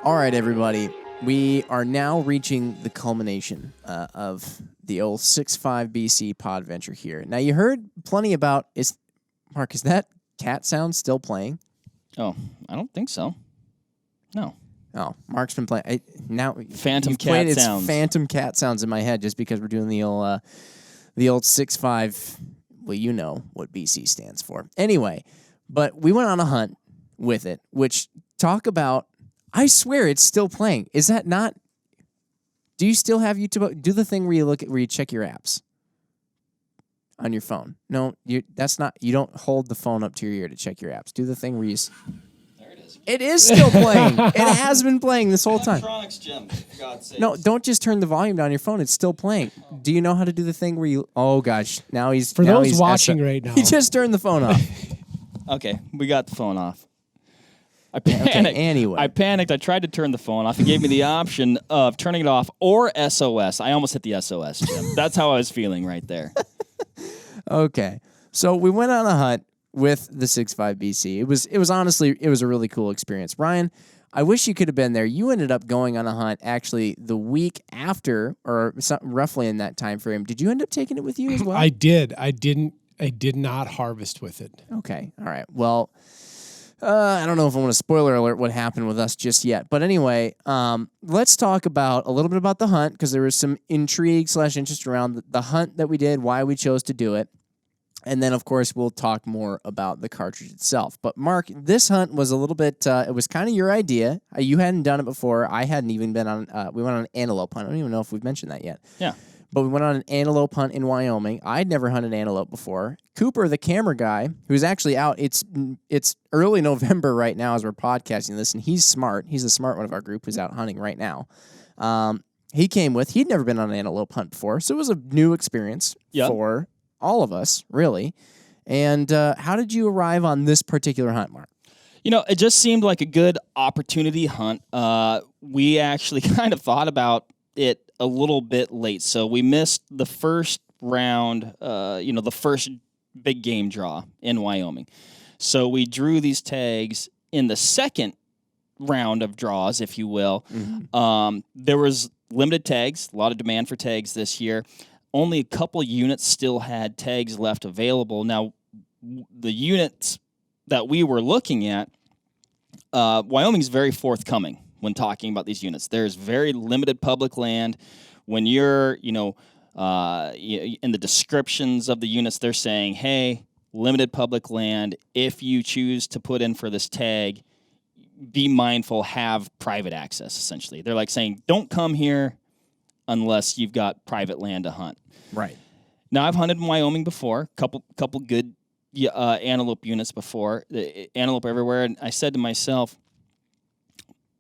All right, everybody. We are now reaching the culmination of the old 6.5 BC pod venture here. Now, you heard plenty about... Mark, is that cat sound still playing? Oh, I don't think so. No. Oh, Mark's been playing... Phantom cat sounds. It's phantom cat sounds in my head just because we're doing the old 6.5... Well, you know what BC stands for. Anyway, but we went on a hunt with it, which talk about... I swear it's still playing. Is that not? Do you still have YouTube? Do the thing where you check your apps on your phone. No, that's not. You don't hold the phone up to your ear to check your apps. Do the thing where you. There it is. It is still playing. It has been playing this whole time. Electronics, Jim. For God's sake. No, don't just turn the volume down on your phone. It's still playing. Do you know how to do the thing where you? Oh gosh, now he's for now those he's watching right now. He just turned the phone off. Okay, we got the phone off. I panicked. Okay, anyway. I panicked. I tried to turn the phone off. It gave me the option of turning it off or SOS. I almost hit the SOS, Jim. That's how I was feeling right there. Okay. So we went on a hunt with the 6.5 BC. It was honestly a really cool experience. Ryan, I wish you could have been there. You ended up going on a hunt actually the week after, or roughly in that time frame. Did you end up taking it with you as well? I did. I did not harvest with it. Okay. All right. Well, I don't know if I want to spoiler alert what happened with us just yet. But anyway, let's talk about a little bit about the hunt, because there was some intrigue / interest around the hunt that we did, why we chose to do it. And then, of course, we'll talk more about the cartridge itself. But, Mark, this hunt was a little bit, it was kind of your idea. You hadn't done it before. I hadn't even been on, we went on an antelope hunt. I don't even know if we've mentioned that yet. Yeah. But we went on an antelope hunt in Wyoming. I'd never hunted antelope before. Cooper, the camera guy, who's actually out, it's early November right now as we're podcasting this, and he's smart. He's the smart one of our group who's out hunting right now. He came with, he'd never been on an antelope hunt before, so it was a new experience for all of us, really. And how did you arrive on this particular hunt, Mark? You know, it just seemed like a good opportunity hunt. We actually kind of thought about it a little bit late, so we missed the first round, the first big game draw in Wyoming. So we drew these tags in the second round of draws, if you will. Mm-hmm. There was limited tags, a lot of demand for tags this year. Only a couple units still had tags left available. Now, the units that we were looking at, Wyoming's very forthcoming when talking about these units. There's very limited public land. When you're, in the descriptions of the units, they're saying, hey, limited public land. If you choose to put in for this tag, be mindful, have private access, essentially. They're like saying, don't come here unless you've got private land to hunt. Right. Now, I've hunted in Wyoming before, couple good antelope units before, antelope everywhere, and I said to myself,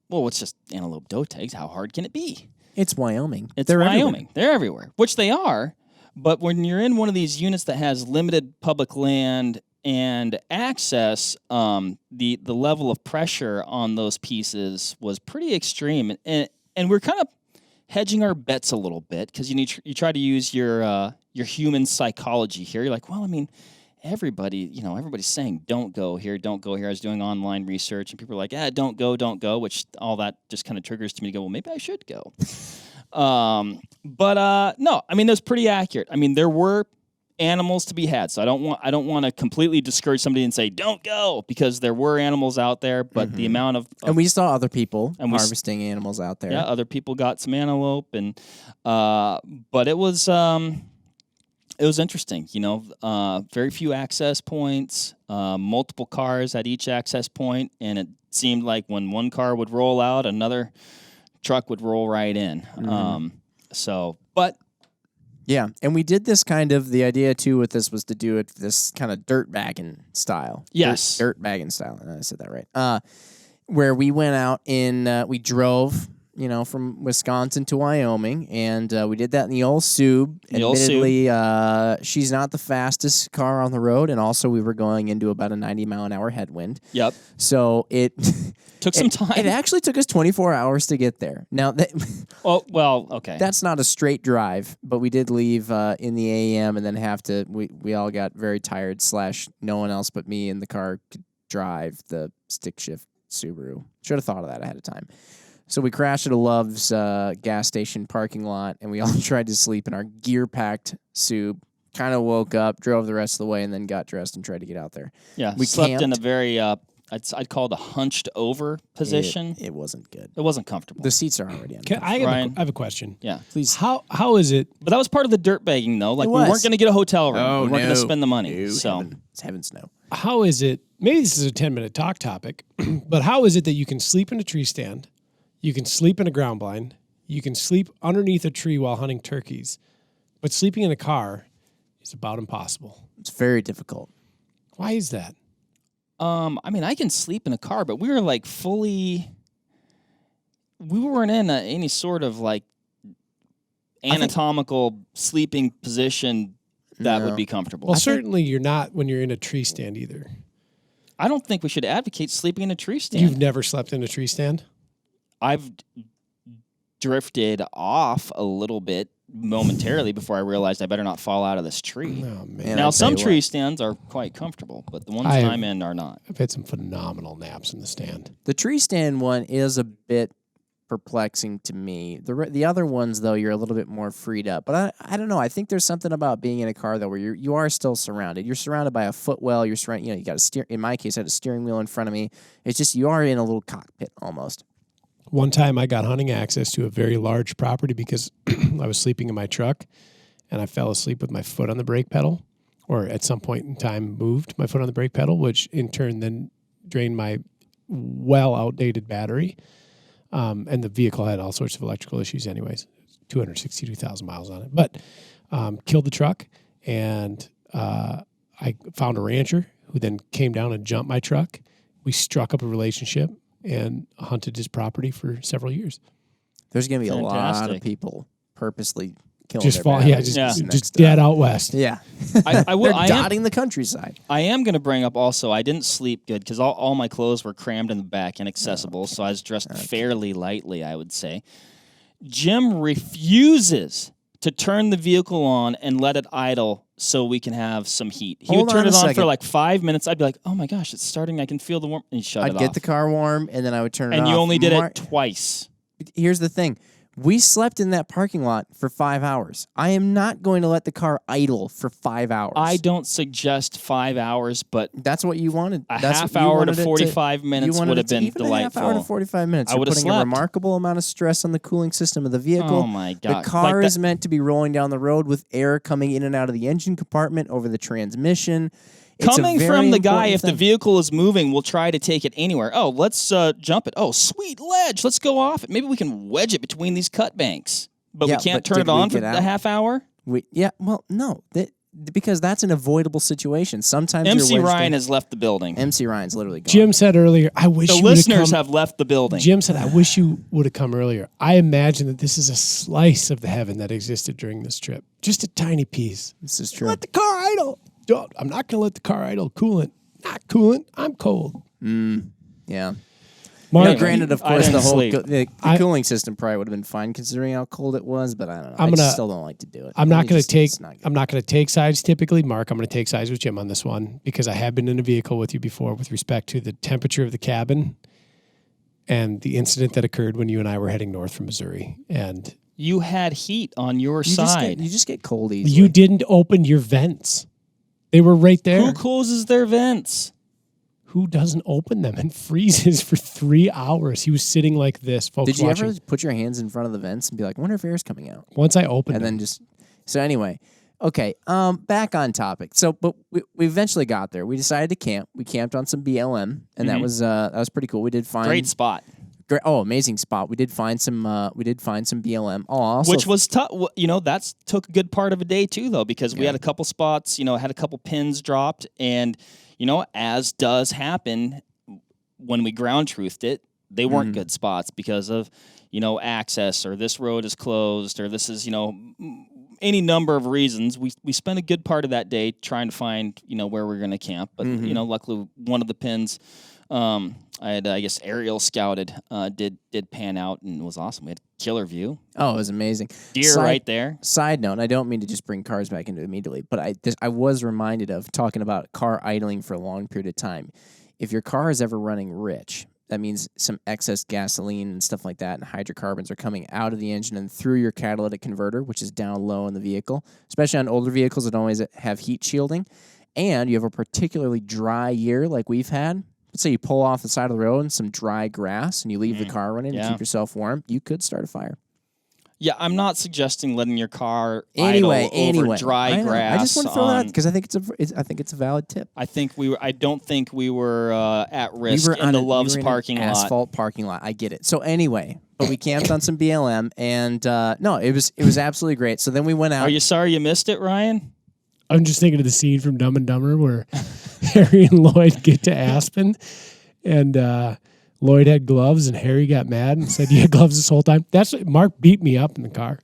well, it's just antelope doe tags. How hard can it be? It's Wyoming. They're Wyoming. Everywhere. They're everywhere, which they are. But when you're in one of these units that has limited public land and access, the level of pressure on those pieces was pretty extreme. And we're kind of hedging our bets a little bit, because you try to use your human psychology here. You're like, well, I mean, everybody's saying don't go here. I was doing online research, and people are like, don't go, which all that just kind of triggers to me to go, well, maybe I should go. But no, I mean, that's pretty accurate. I mean, there were animals to be had, so I don't want to completely discourage somebody and say don't go, because there were animals out there, but the amount of and we saw other people harvesting animals out there. Yeah, other people got some antelope, and but it was interesting, very few access points, multiple cars at each access point, and it seemed like when one car would roll out, another truck would roll right in. Yeah, and we did this the idea too with this was to do it this kind of dirtbagging style. Yes. Dirtbagging style, I said that right. Where we went out we drove, from Wisconsin to Wyoming, and we did that in the old Sub. Admittedly, she's not the fastest car on the road, and also we were going into about a 90-mile-an-hour headwind. Yep. So it took some time. It actually took us 24 hours to get there. Now, okay. That's not a straight drive, but we did leave in the AM and then have to. We all got very tired. / no one else but me in the car could drive the stick shift Subaru. Should have thought of that ahead of time. So we crashed at a Love's gas station parking lot, and we all tried to sleep in our gear-packed Sub. Kind of woke up, drove the rest of the way, and then got dressed and tried to get out there. Yeah, we slept camped. in a very, I'd call it a hunched over position. It wasn't good. It wasn't comfortable. The seats are already uncomfortable. I have a question. Yeah. Please. How is it? But that was part of the dirt bagging, though. Like, It we was. weren't going to get a hotel room. Oh, we weren't going to no. spend the money. No, So heavens no. How is it? Maybe this is a 10-minute talk topic, but how is it that you can sleep in a tree stand, you can sleep in a ground blind, you can sleep underneath a tree while hunting turkeys, but sleeping in a car is about impossible? It's very difficult. Why is that? I mean, I can sleep in a car, but we were like we weren't in any sort of like anatomical sleeping position that would be comfortable. Well, certainly you're not when you're in a tree stand either. I don't think we should advocate sleeping in a tree stand. You've never slept in a tree stand? I've drifted off a little bit momentarily before I realized I better not fall out of this tree. Oh, man. And Now, I'll some tell you tree what, stands are quite comfortable, but the ones I that have- I'm in are not. I've had some phenomenal naps in the stand. the tree stand one is a bit perplexing to me. The other ones, though, you're a little bit more freed up. But I don't know. I think there's something about being in a car, though, where you are still surrounded. You're surrounded by a footwell. You're surrounded. You got a steer. In my case, I had a steering wheel in front of me. It's just you are in a little cockpit almost. One time I got hunting access to a very large property because I was sleeping in my truck and I fell asleep with my foot on the brake pedal, or at some point in time moved my foot on the brake pedal, which in turn then drained my outdated battery. And the vehicle had all sorts of electrical issues anyways, 262,000 miles on it, but killed the truck. And I found a rancher who then came down and jumped my truck. We struck up a relationship and hunted his property for several years. There's going to be a lot of Fantastic. people purposely killing Just their fall, batteries just next dead to- out west. Yeah. I will. They're I am, dotting the countryside. I am going to bring up also, I didn't sleep good because all my clothes were crammed in the back, inaccessible, so I was dressed fairly lightly, I would say. Jim refuses to turn the vehicle on and let it idle so we can have some heat. He Hold would turn on a it on for second. like 5 minutes. I'd be like, oh my gosh, it's starting. I can feel the warmth. And he'd shut I'd it get off. the car warm, and then I would turn it off. And you only did Mark- it twice. Here's the thing. We slept in that parking lot for 5 hours. I am not going to let the car idle for 5 hours. I don't suggest 5 hours, but That's what you wanted. a That's half what you hour to wanted it 45 minutes you wanted would it have to- been even a half hour to delightful. 45 minutes. I You're would have putting a slept. remarkable amount of stress on the cooling system of the vehicle. Oh my God. The car Like is meant to be rolling down the road with air coming in and out of the engine compartment over the transmission. It's a Coming very from the guy, important if the thing. vehicle is moving, we'll try to take it anywhere. Oh, let's jump it. Oh, sweet ledge. Let's go off it. Maybe we can wedge it between these cut banks. But Yeah, we can't but turn did it we on for get a out? half hour? No, because that's an avoidable situation. Sometimes MC you're wedged Ryan in. has left the building. MC Ryan's literally gone. Jim said earlier, I wish The you would have listeners come. have left the building. Jim said, I wish you would have come earlier. I imagine that this is a slice of the heaven that existed during this trip. Just a tiny piece. This is true. Let the car idle. Don't, I'm not going to let the car idle. Coolant. Not coolant. I'm cold. Yeah. Mark, Now, granted, of I course, the didn't whole sleep. the cooling system probably would have been fine considering how cold it was. But I don't know. I'm I gonna- still don't like to do it. I'm not It going just- to take. it's not good. I'm not going to take sides typically, Mark. I'm going to take sides with Jim on this one because I have been in a vehicle with you before with respect to the temperature of the cabin and the incident that occurred when you and I were heading north from Missouri. And You had heat on your You just side. get, you just get cold easily. you didn't open your vents. They were right there. Who closes their vents? Who doesn't open them and freezes for 3 hours? He was sitting like this, folks. Did you watching. ever put your hands in front of the vents and be like, I wonder if air's coming out? Once I opened And them, then just so anyway, okay. Back on topic. So, but we eventually got there. We decided to camp. We camped on some BLM, and that was pretty cool. We did find Great spot. amazing spot. We did find some BLM. Oh, also Which was tough. That's took a good part of a day too, though, because we had a couple spots, had a couple pins dropped. And, as does happen when we ground truthed it, they weren't good spots because of, access or this road is closed or this is, any number of reasons. We spent a good part of that day trying to find, where we're going to camp. But, luckily one of the pins, I had, I guess, aerial scouted, did pan out and was awesome. We had a killer view. Oh, it was amazing. Deer right there. Side note, and I don't mean to just bring cars back into it immediately, but I was reminded of talking about car idling for a long period of time. If your car is ever running rich, that means some excess gasoline and stuff like that, and hydrocarbons are coming out of the engine and through your catalytic converter, which is down low in the vehicle, especially on older vehicles that always have heat shielding. And you have a particularly dry year like we've had. Let's say you pull off the side of the road in some dry grass and you leave the car running to keep yourself warm. You could start a fire. Yeah, I'm not suggesting letting your car idle over dry grass. I just want to throw that out because I think it's a valid tip. I don't think we were at risk in the Love's parking lot. Asphalt parking lot. I get it. So anyway, but we camped on some BLM, and no, it was absolutely great. So then we went out. Are you sorry you missed it, Ryan? I'm just thinking of the scene from Dumb and Dumber where Harry and Lloyd get to Aspen, and Lloyd had gloves, and Harry got mad and said, "You had gloves this whole time." Mark beat me up in the car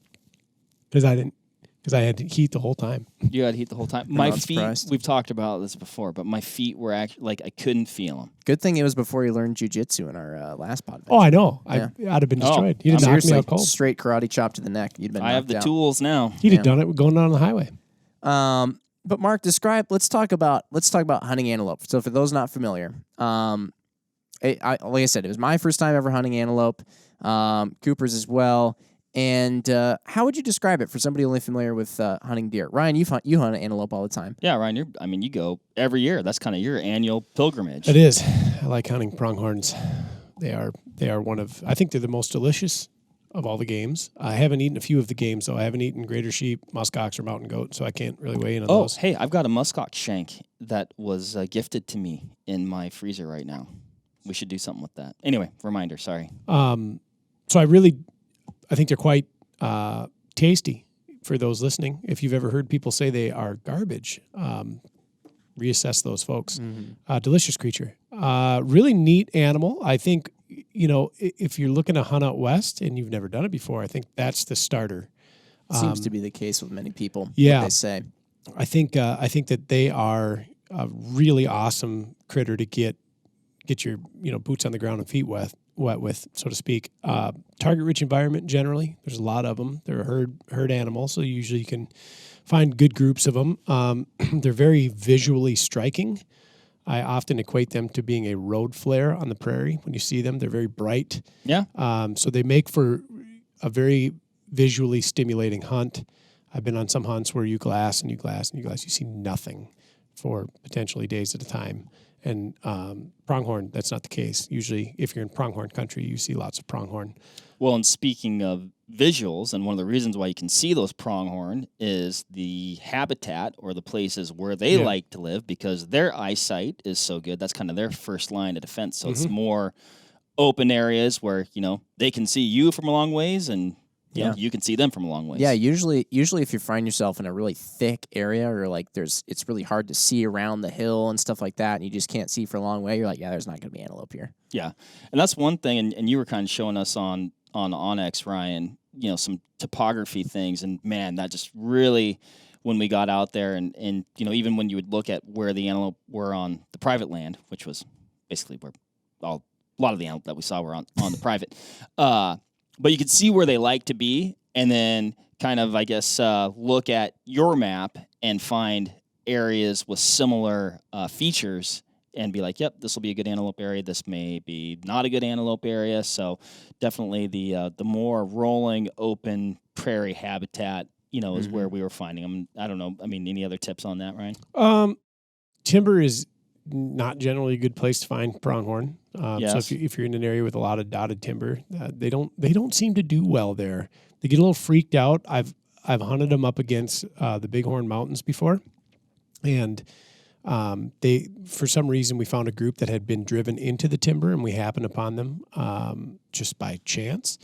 because I had to heat the whole time. You had heat the whole time. My feet. We've talked about this before, but my feet were actually like I couldn't feel them. Good thing it was before you learned jiu-jitsu in our last podcast. Oh, I know. Yeah. I'd have been destroyed. You'd have knocked me out cold. Straight karate chop to the neck. You'd been. I have the out. tools now. He'd have done it going down the highway. But Mark, let's talk about hunting antelope. So for those not familiar, like I said, it was my first time ever hunting antelope. Cooper's as well. And how would you describe it for somebody only familiar with hunting deer? Ryan, you hunt antelope all the time. Yeah, Ryan, you go every year. That's kind of your annual pilgrimage. It is. I like hunting pronghorns. They are one of, I think they're the most delicious of all the games. I haven't eaten a few of the games, though. I haven't eaten greater sheep, muskox, or mountain goat, so I can't really weigh in on those. Hey, I've got a muskox shank that was gifted to me in my freezer right now. We should do something with that. Anyway, reminder, sorry. So I think they're quite tasty for those listening. If you've ever heard people say they are garbage, reassess those folks. Mm-hmm. Delicious creature. Really neat animal. I think, if you're looking to hunt out west and you've never done it before, I think that's the starter. Seems to be the case with many people. Yeah. What they say. I think that they are a really awesome critter to get your boots on the ground and feet wet with, so to speak. Target-rich environment generally. There's a lot of them. They're a herd animal, so usually you can find good groups of them. They're very visually striking. I often equate them to being a road flare on the prairie. When you see them, they're very bright. Yeah. So they make for a very visually stimulating hunt. I've been on some hunts where you glass. You see nothing for potentially days at a time. And pronghorn, that's not the case. Usually, if you're in pronghorn country, you see lots of pronghorn. Well, and speaking of visuals, and one of the reasons why you can see those pronghorn is the habitat or the places where they like to live, because their eyesight is so good. That's kind of their first line of defense. So it's more open areas where, they can see you from a long ways, and you can see them from a long ways. Yeah, usually if you find yourself in a really thick area or like it's really hard to see around the hill and stuff like that, and you just can't see for a long way, you're like, there's not going to be antelope here. Yeah, and that's one thing, and you were kind of showing us on Onyx, Ryan, some topography things, and man, that just really, when we got out there, and even when you would look at where the antelope were on the private land, which was basically where a lot of the antelope that we saw were on the private, but you could see where they like to be, and then kind of, I guess, look at your map and find areas with similar features and be like, yep, this will be a good antelope area. This may be not a good antelope area. So definitely the more rolling, open prairie habitat, is where we were finding them. I don't know. I mean, any other tips on that, Ryan? Timber is not generally a good place to find pronghorn. Yes. So if you're in an area with a lot of dotted timber, they don't seem to do well there. They get a little freaked out. I've hunted them up against the Bighorn Mountains before, and they, for some reason, we found a group that had been driven into the timber, and we happened upon them just by chance,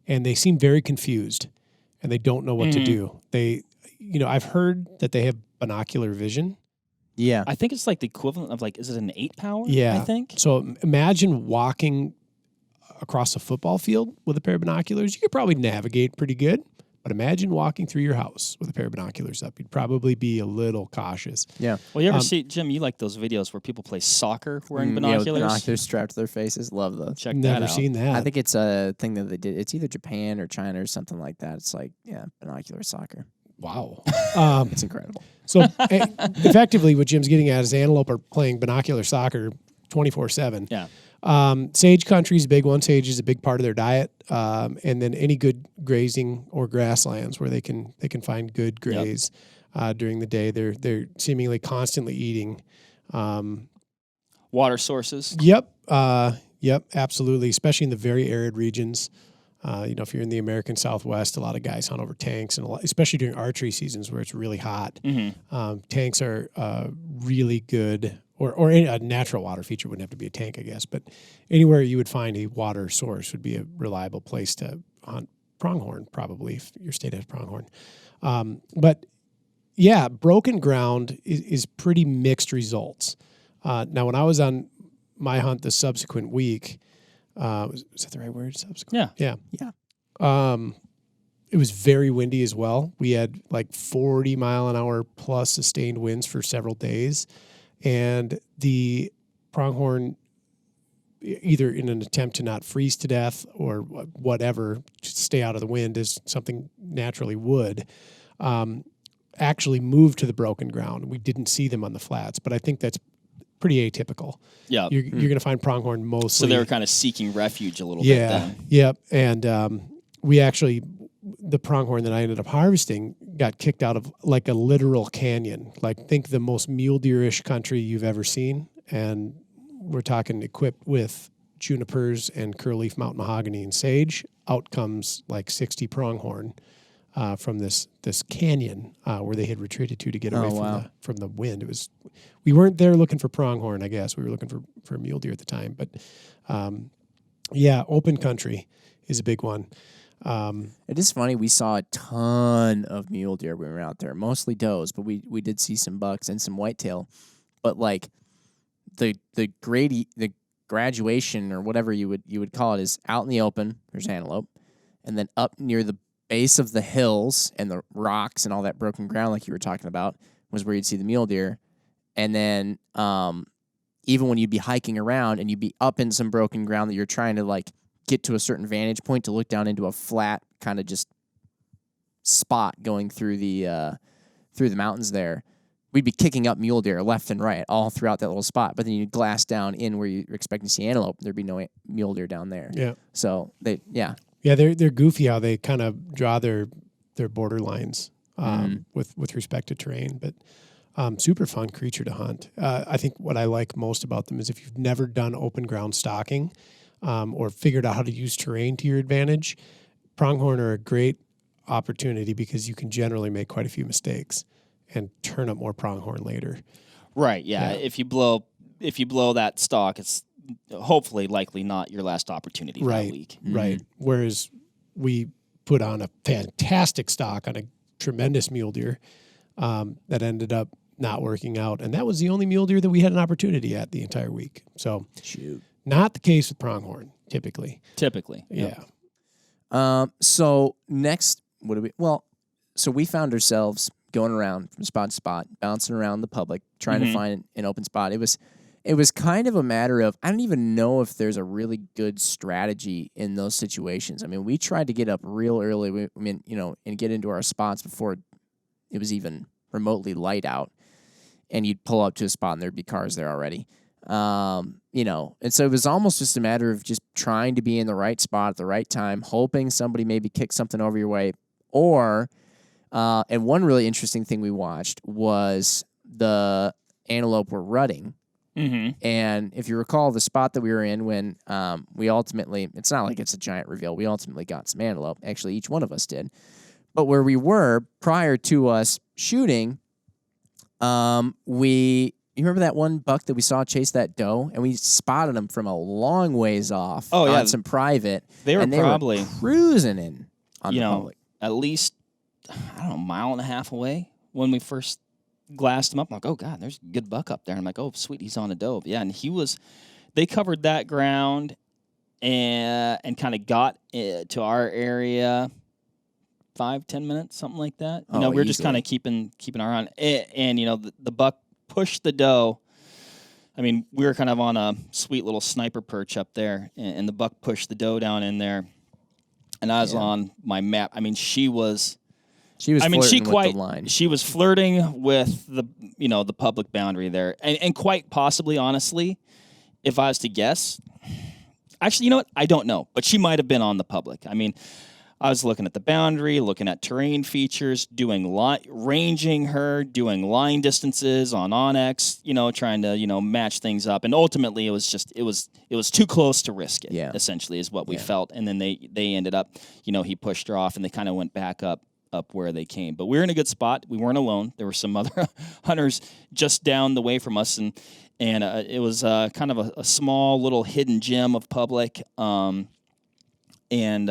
and they seem very confused, and they don't know what to do. I've heard that they have binocular vision. Yeah. I think it's like the equivalent of is it an 8-power? Yeah. I think. So imagine walking across a football field with a pair of binoculars. You could probably navigate pretty good. But imagine walking through your house with a pair of binoculars up. You'd probably be a little cautious. Yeah. Well, you ever see, Jim, you like those videos where people play soccer wearing binoculars? Yeah, with binoculars strapped to their faces. Love those. Check that out. Never seen that. I think it's a thing that they did. It's either Japan or China or something like that. It's like, binocular soccer. Wow. It's incredible. So effectively what Jim's getting at is antelope are playing binocular soccer 24/7. Yeah. Sage country is a big one. Sage is a big part of their diet, and then any good grazing or grasslands where they can find good graze during the day. They're seemingly constantly eating. Water sources. Yep, absolutely. Especially in the very arid regions. If you're in the American Southwest, a lot of guys hunt over tanks, and especially during archery seasons where it's really hot. Tanks are really good, or a natural water feature wouldn't have to be a tank, I guess, but anywhere you would find a water source would be a reliable place to hunt pronghorn, probably, if your state has pronghorn. But yeah, broken ground is pretty mixed results. Now, when I was on my hunt the subsequent week, was that the right word? Subsequent? Yeah. It was very windy as well. We had like 40 mile an hour plus sustained winds for several days. And the pronghorn, either in an attempt to not freeze to death or whatever, to stay out of the wind as something naturally would, actually moved to the broken ground. We didn't see them on the flats, but I think that's pretty atypical. Yeah. You're going to find pronghorn mostly. So they were kind of seeking refuge a little bit then. Yep. And we actually, the pronghorn that I ended up harvesting got kicked out of like a literal canyon. Like, think the most mule deer-ish country you've ever seen. And we're talking equipped with junipers and curleaf mountain mahogany and sage. Out comes like 60 pronghorn from this canyon where they had retreated to get away from the wind. We weren't there looking for pronghorn, I guess. We were looking for mule deer at the time. But open country is a big one. It is funny. We saw a ton of mule deer when we were out there, mostly does, but we did see some bucks and some whitetail. But like the graduation or whatever you would call it is out in the open. There's antelope, and then up near the base of the hills and the rocks and all that broken ground, like you were talking about, was where you'd see the mule deer. And then even when you'd be hiking around and you'd be up in some broken ground that you're trying to like get to a certain vantage point to look down into a flat kind of just spot going through the mountains there, we'd be kicking up mule deer left and right all throughout that little spot. But then you'd glass down in where you're expecting to see antelope. There'd be no mule deer down there. Yeah. So they're goofy how they kind of draw their border lines with respect to terrain, but super fun creature to hunt. I think what I like most about them is if you've never done open ground stalking, or figured out how to use terrain to your advantage, pronghorn are a great opportunity because you can generally make quite a few mistakes and turn up more pronghorn later. Right. Yeah. If you blow that stalk, it's hopefully likely not your last opportunity that week. Right. Whereas we put on a fantastic stalk on a tremendous mule deer that ended up not working out, and that was the only mule deer that we had an opportunity at the entire week. So not the case with pronghorn, typically. Yeah. So next, so we found ourselves going around from spot to spot, bouncing around the public, trying to find an open spot. It was kind of a matter of, I don't even know if there's a really good strategy in those situations. I mean, we tried to get up real early, and get into our spots before it was even remotely light out. And you'd pull up to a spot and there'd be cars there already. And so it was almost just a matter of just trying to be in the right spot at the right time, hoping somebody maybe kicked something over your way. And one really interesting thing we watched was the antelope were rutting. And if you recall the spot that we were in when we ultimately, it's not like it's a giant reveal, we ultimately got some antelope. Actually, each one of us did. But where we were prior to us shooting, you remember that one buck that we saw chase that doe, and we spotted him from a long ways off on some private. They were probably cruising in on the public. At least, a mile and a half away when we first glassed him up. I'm like, oh God, there's a good buck up there. I'm like, oh sweet, he's on a doe. Yeah, and they covered that ground and kind of got to our area 5-10 minutes, something like that. We were just kind of keeping our eye on it. And the buck pushed the doe. I mean, we were kind of on a sweet little sniper perch up there, and the buck pushed the doe down in there. And I was on my map. I mean, she was flirting with the line. She was flirting with the public boundary there, and quite possibly, honestly, if I was to guess, actually, you know what? I don't know, but she might have been on the public. I mean, I was looking at the boundary, looking at terrain features, ranging her, doing line distances on Onyx, trying to, match things up. And ultimately it was too close to risk it, essentially is what we felt. And then they ended up, he pushed her off and they kind of went back up where they came. But we were in a good spot. We weren't alone. There were some other hunters just down the way from us. And it was kind of a small little hidden gem of public. And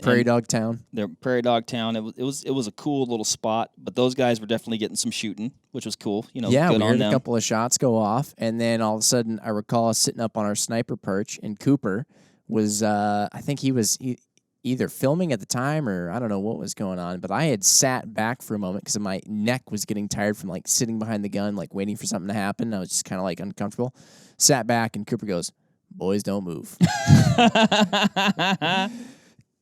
Prairie Dog Town. Their Prairie Dog Town. It was a cool little spot, but those guys were definitely getting some shooting, which was cool. Yeah, good we on heard them. a couple of shots go off, and then all of a sudden, I recall us sitting up on our sniper perch, and Cooper was, I think he was either filming at the time or I don't know what was going on, but I had sat back for a moment because my neck was getting tired from like sitting behind the gun, like waiting for something to happen. I was just kind of like uncomfortable. Sat back, and Cooper goes, "Boys, don't move."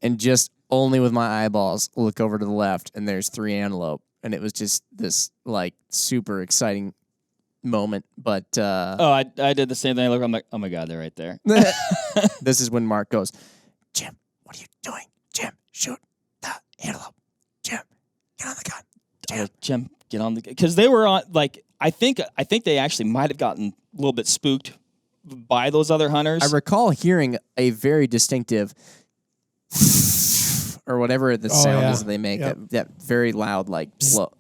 And just only with my eyeballs look over to the left, and there's 3 antelope. And it was just this, like, super exciting moment. But I did the same thing. I look, I'm like, oh, my God, they're right there. this is when Mark goes, "Jim, what are you doing? Jim, shoot the antelope. Jim, get on the gun. Jim, get on the gun." Because they were on, like, I think they actually might have gotten a little bit spooked by those other hunters. I recall hearing a very distinctive or whatever the sound is that they make, that very loud, like,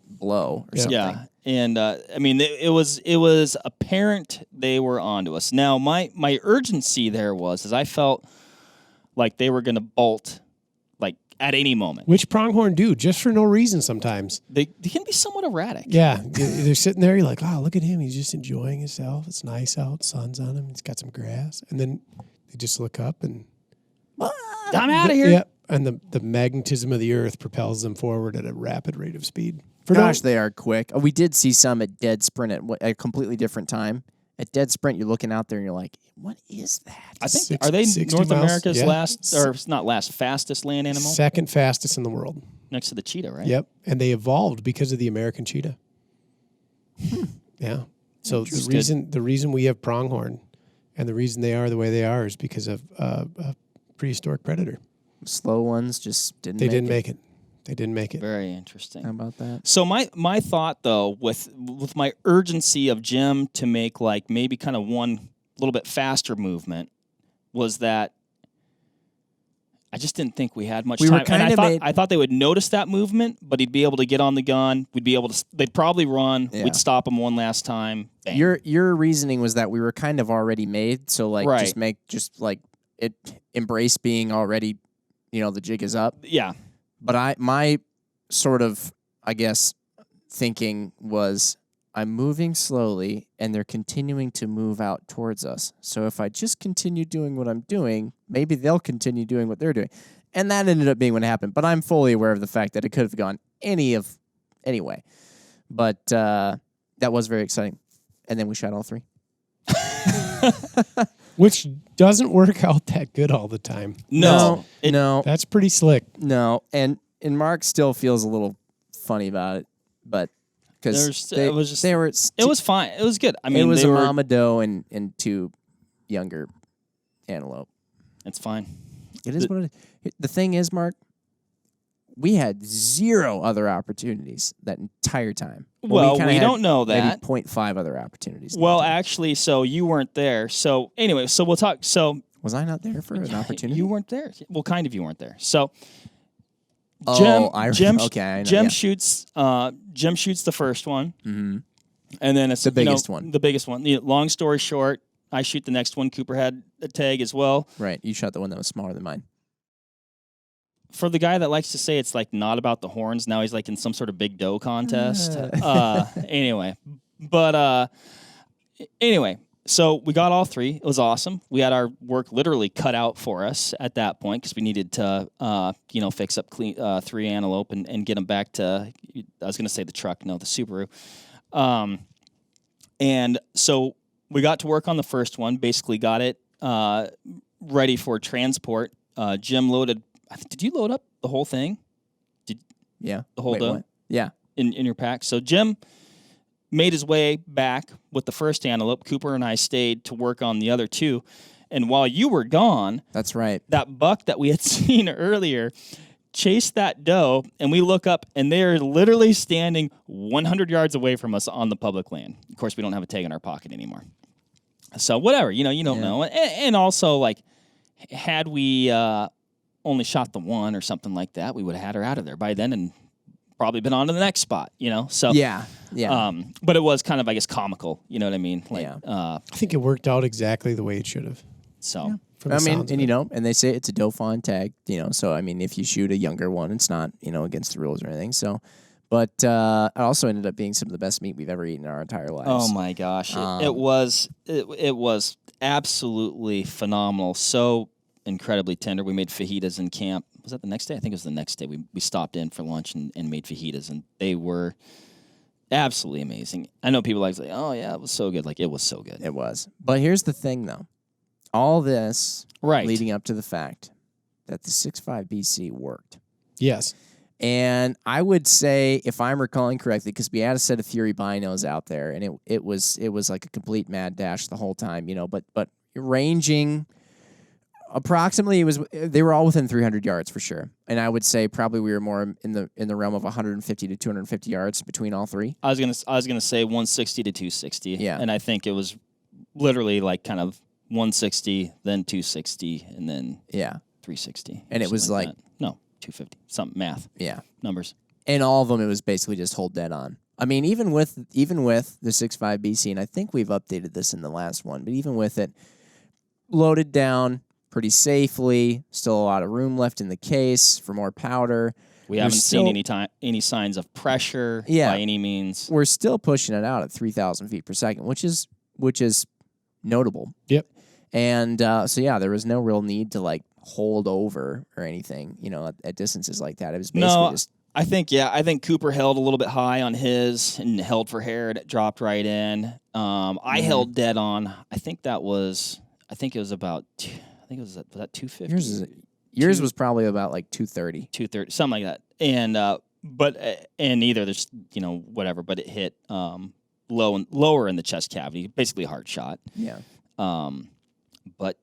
blow or something. Yeah, and I mean, it was apparent they were onto us. Now, my urgency there was I felt like they were going to bolt, like, at any moment. Which pronghorn do, just for no reason sometimes. They can be somewhat erratic. Yeah, they're sitting there, you're like, oh, look at him. He's just enjoying himself. It's nice out. Sun's on him. He's got some grass. And then they just look up and... I'm out of here. Yeah, and the magnetism of the earth propels them forward at a rapid rate of speed. They are quick. We did see some at dead sprint at a completely different time. At dead sprint, you're looking out there and you're like, what is that? I think, are they North America's fastest land animal? Second fastest in the world. Next to the cheetah, right? Yep, and they evolved because of the American cheetah. Yeah. So the reason we have pronghorn and the reason they are the way they are is because of a prehistoric predator. Slow ones just didn't make it. They didn't make it. Very interesting. How about that? So my thought, though, with my urgency of Jim to make, like, maybe kind of one little bit faster movement was that I just didn't think we had much time. And I thought they would notice that movement, but he'd be able to get on the gun. We'd be able to. They'd probably run. Yeah. We'd stop him one last time. Bang. Your reasoning was that we were kind of already made, so like embrace being already, the jig is up. Yeah. But my sort of, I guess, thinking was I'm moving slowly and they're continuing to move out towards us. So if I just continue doing what I'm doing, maybe they'll continue doing what they're doing. And that ended up being what happened. But I'm fully aware of the fact that it could have gone anyway. But that was very exciting. And then we shot all 3. Which doesn't work out that good all the time. No. That's pretty slick. No, and Mark still feels a little funny about it, but because it was fine. It was good. I mean, it was a mama doe and 2 younger antelope. It's fine. It is what it is. The thing is, Mark, we had 0 other opportunities that entire time. Well, we don't know that. Maybe 0.5 other opportunities. Well, actually, so you weren't there. So anyway, so we'll talk. So was I not there for an opportunity? You weren't there. Well, kind of. You weren't there. So Jim shoots. Jim shoots the first one, and then it's the biggest one. The biggest one. Long story short, I shoot the next one. Cooper had a tag as well. Right. You shot the one that was smaller than mine. For the guy that likes to say it's like not about the horns, now he's like in some sort of big doe contest. Anyway, so we got all 3. It was awesome. We had our work literally cut out for us at that point because we needed to, fix up 3 antelope and get them back to. I was going to say the truck, no, the Subaru. And so we got to work on the first one. Basically, got it ready for transport. Jim loaded. Did you load up the whole thing? Yeah. The whole doe? Yeah. In your pack. So Jim made his way back with the first antelope. Cooper and I stayed to work on the other two. And while you were gone, That's right. that buck that we had seen earlier chased that doe, and we look up, and they're literally standing 100 yards away from us on the public land. Of course, we don't have a tag in our pocket anymore. So whatever, you don't know. And also, like, had we only shot the one or something like that, we would have had her out of there by then and probably been on to the next spot, So Yeah. but it was kind of, I guess, comical. You know what I mean? Like, I think it worked out exactly the way it should have. So. I mean, and they say it's a doe fawn tag, so I mean, if you shoot a younger one, it's not, against the rules or anything. So, but it also ended up being some of the best meat we've ever eaten in our entire lives. Oh my gosh, it was absolutely phenomenal. So incredibly tender. We made fajitas in camp. Was that the next day? I think it was the next day. We stopped in for lunch and made fajitas, and they were absolutely amazing. I know people like to say, "Oh yeah, it was so good." Like, it was so good. It was. But here's the thing, though. All this leading up to the fact that the 6.5 BC worked. Yes. And I would say, if I'm recalling correctly, because we had a set of Fury binos out there, and it was like a complete mad dash the whole time, but ranging approximately, they were all within 300 yards for sure. And I would say probably we were more in the realm of 150 to 250 yards between all three. I was gonna say 160 to 260. Yeah. And I think it was literally like kind of 160, then 260, and then 360. And it was like no, 250. Something math. Yeah. Numbers. And all of them, it was basically just hold dead on. I mean, even with the 6.5 BC, and I think we've updated this in the last one, but even with it, loaded down pretty safely, still a lot of room left in the case for more powder. We haven't seen any signs of pressure by any means. We're still pushing it out at 3,000 feet per second, which is notable. Yep. And there was no real need to like hold over or anything, at distances like that. It was basically just. I think Cooper held a little bit high on his and held for hair, and it dropped right in. I held dead on. I think it was about 250. Yours was probably about like 230. 230, something like that. And and either there's whatever, but it hit lower in the chest cavity, basically a hard shot. Yeah. But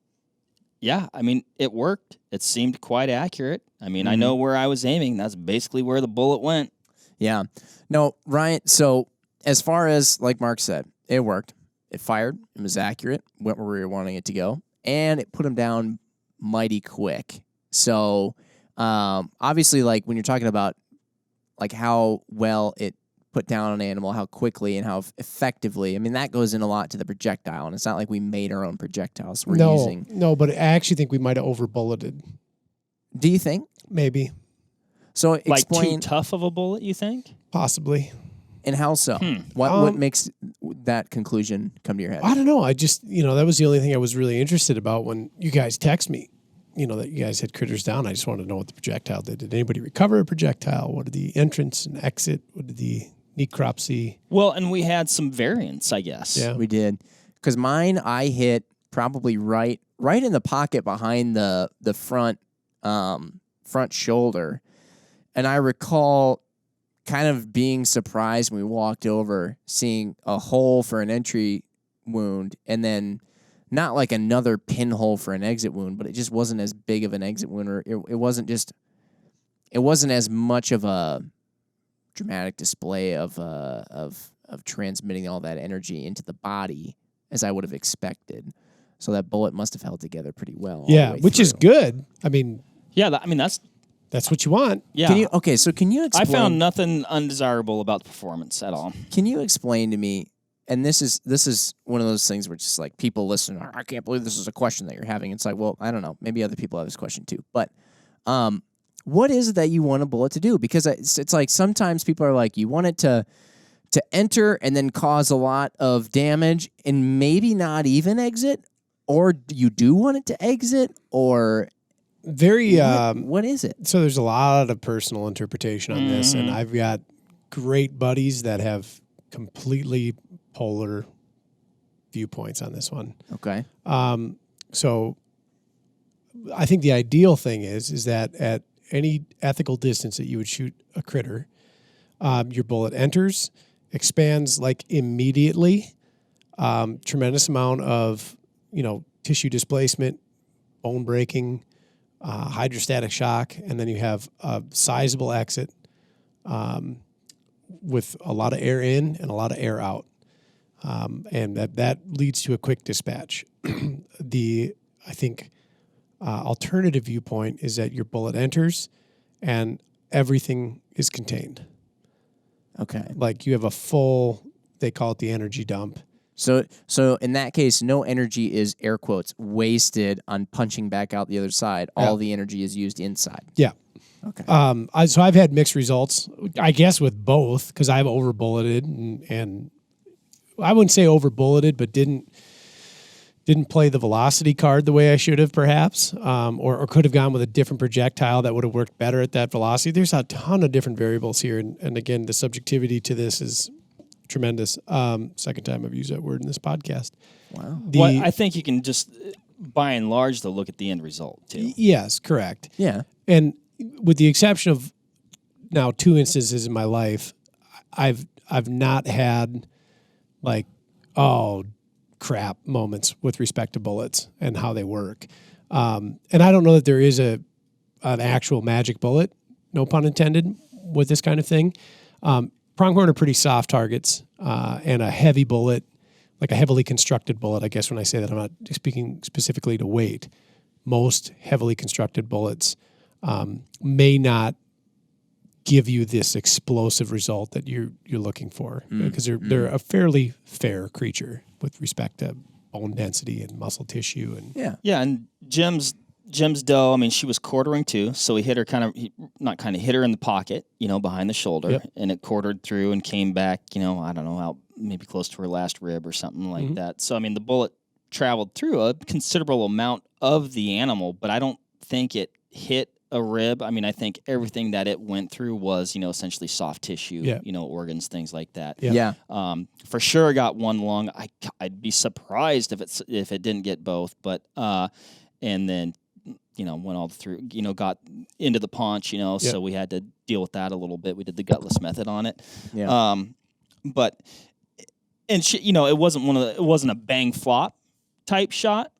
yeah, I mean, it worked. It seemed quite accurate. I mean, I know where I was aiming. That's basically where the bullet went. Yeah. No, Ryan, so as far as, like Mark said, it worked. It fired. It was accurate. Went where we were wanting it to go. And it put him down mighty quick. So, obviously, like, when you're talking about, like, how well it put down an animal, how quickly and how effectively. I mean, that goes in a lot to the projectile, and it's not like we made our own projectiles. No, but I actually think we might have over-bulleted. Do you think? Maybe. So like explain, too tough of a bullet, you think? Possibly. And how so? What makes that conclusion come to your head? I don't know. I just, that was the only thing I was really interested about when you guys text me, that you guys had critters down. I just wanted to know what the projectile did. Did anybody recover a projectile? What did the entrance and exit? What did the necropsy? Well, and we had some variants, I guess. Yeah. We did. Because mine, I hit probably right in the pocket behind the front shoulder. And I recall kind of being surprised when we walked over, seeing a hole for an entry wound, and then not like another pinhole for an exit wound, but it just wasn't as big of an exit wound, or it wasn't as much of a dramatic display of transmitting all that energy into the body as I would have expected. So that bullet must have held together pretty well. Yeah, which is good. I mean, that's what you want. Yeah. Can you explain? I found nothing undesirable about the performance at all. Can you explain to me? And this is one of those things where it's just like people listening, I can't believe this is a question that you're having. It's like, well, I don't know. Maybe other people have this question too. But what is it that you want a bullet to do? Because it's like sometimes people are like, you want it to enter and then cause a lot of damage and maybe not even exit, or you do want it to exit, or what is it? So there's a lot of personal interpretation on this, and I've got great buddies that have completely polar viewpoints on this one. Okay. So I think the ideal thing is that at any ethical distance that you would shoot a critter, your bullet enters expands like immediately. Tremendous amount of, tissue displacement, bone breaking, hydrostatic shock, and then you have a sizable exit with a lot of air in and a lot of air out. And that leads to a quick dispatch. I think alternative viewpoint is that your bullet enters and everything is contained. Okay. Like you have a full, they call it the energy dump. So in that case, no energy is, air quotes, wasted on punching back out the other side. All the energy is used inside. Yeah. Okay. So I've had mixed results, I guess, with both, because I've over bulleted and I wouldn't say over bulleted, but didn't play the velocity card the way I should have, perhaps, or could have gone with a different projectile that would have worked better at that velocity. There's a ton of different variables here, and again, the subjectivity to this is tremendous. Second time I've used that word in this podcast. Wow. Well, I think you can just, by and large, though, look at the end result, too. Yes, correct. Yeah. And with the exception of now 2 instances in my life, I've not had like, oh, crap moments with respect to bullets and how they work. And I don't know that there is an actual magic bullet, no pun intended, with this kind of thing. Pronghorn are pretty soft targets, and a heavy bullet, like a heavily constructed bullet. I guess when I say that, I'm not speaking specifically to weight. Most heavily constructed bullets may not give you this explosive result that you're looking for, because they're a fairly fair creature with respect to bone density and muscle tissue. And yeah, and Jim's doe, I mean, she was quartering too, so he hit her hit her in the pocket, behind the shoulder, and it quartered through and came back, I don't know, out maybe close to her last rib or something like that. So, I mean, the bullet traveled through a considerable amount of the animal, but I don't think it hit a rib. I mean, I think everything that it went through was, essentially soft tissue, organs, things like that. Yeah. For sure got one lung. I'd be surprised if it didn't get both, but, and then, went all through, got into the paunch, so we had to deal with that a little bit. We did the gutless method on it. Yeah. But, and she, it wasn't a bang flop type shot,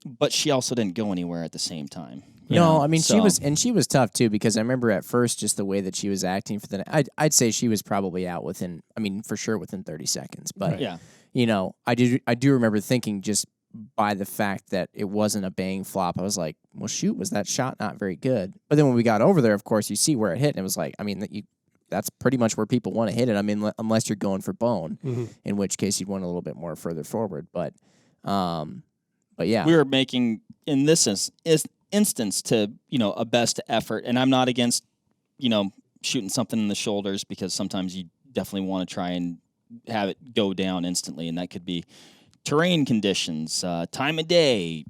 but she also didn't go anywhere at the same time. No, I mean, she was tough too, because I remember at first just the way that she was acting for the, I'd say she was probably out within, for sure within 30 seconds. But, I do remember thinking, just by the fact that it wasn't a bang flop, I was like, well, shoot, was that shot not very good? But then when we got over there, of course, you see where it hit, and it was like, that's pretty much where people want to hit it. Unless you're going for bone, in which case you'd want a little bit more further forward. But yeah. We were making, in this instance, to, a best effort, and I'm not against, shooting something in the shoulders, because sometimes you definitely want to try and have it go down instantly, and that could be terrain conditions, time of day,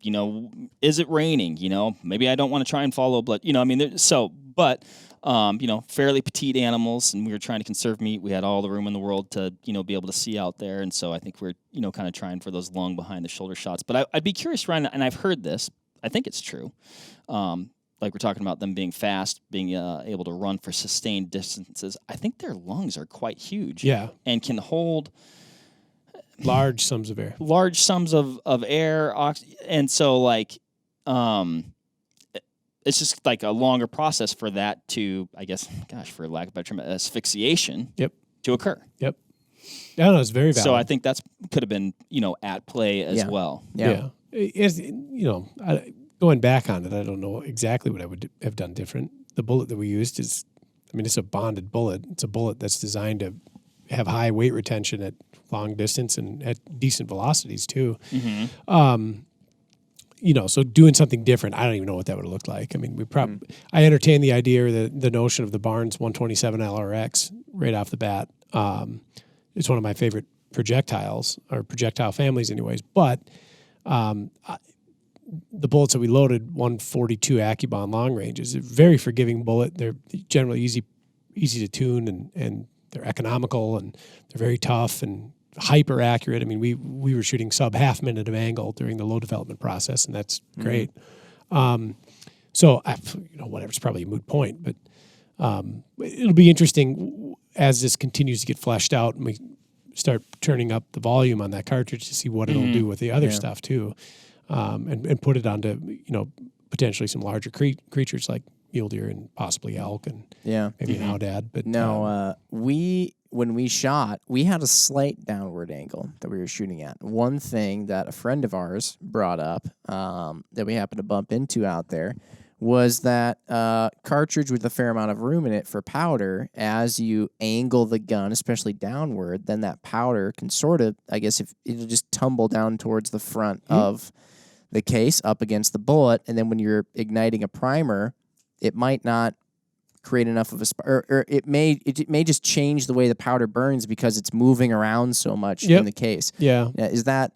is it raining, maybe I don't want to try and follow blood, fairly petite animals, and we were trying to conserve meat. We had all the room in the world to, be able to see out there, and so I think we're, kind of trying for those long behind the shoulder shots. But I'd be curious, Ryan, and I've heard this, I think it's true, like we're talking about them being fast, being able to run for sustained distances. I think their lungs are quite huge, and can hold large sums of air. Of air, and so it's just like a longer process for that to, I guess, for lack of a better term, asphyxiation to occur. Yep. Yeah, no, it's very valid. So I think that's could have been, at play as well. Yeah. Going back on it, I don't know exactly what I would have done different. The bullet that we used is, it's a bonded bullet. It's a bullet that's designed to have high weight retention at long distance and at decent velocities too. So doing something different, I don't even know what that would have looked like. I entertained the idea or the notion of the Barnes 127 LRX right off the bat. It's one of my favorite projectiles, or projectile families anyways. But the bullets that we loaded, 142 AccuBond long range, is a very forgiving bullet. They're generally easy to tune, and they're economical, and they're very tough and hyper accurate. We were shooting sub half minute of angle during the low development process, and that's great. So whatever, it's probably a moot point, but It'll be interesting as this continues to get fleshed out and we start turning up the volume on that cartridge to see what it'll do with the other stuff too, and put it onto potentially some larger creatures like mule deer and possibly elk and maybe an aoudad. But no, when we shot, we had a slight downward angle that we were shooting at. One thing that a friend of ours brought up that we happened to bump into out there was that cartridge with a fair amount of room in it for powder. As you angle the gun, especially downward, then that powder can sort of, I guess, if it'll just tumble down towards the front of the case up against the bullet, and then when you're igniting a primer, it might not create enough of a spark, or it may just change the way the powder burns because it's moving around so much in the case. Yeah. Is that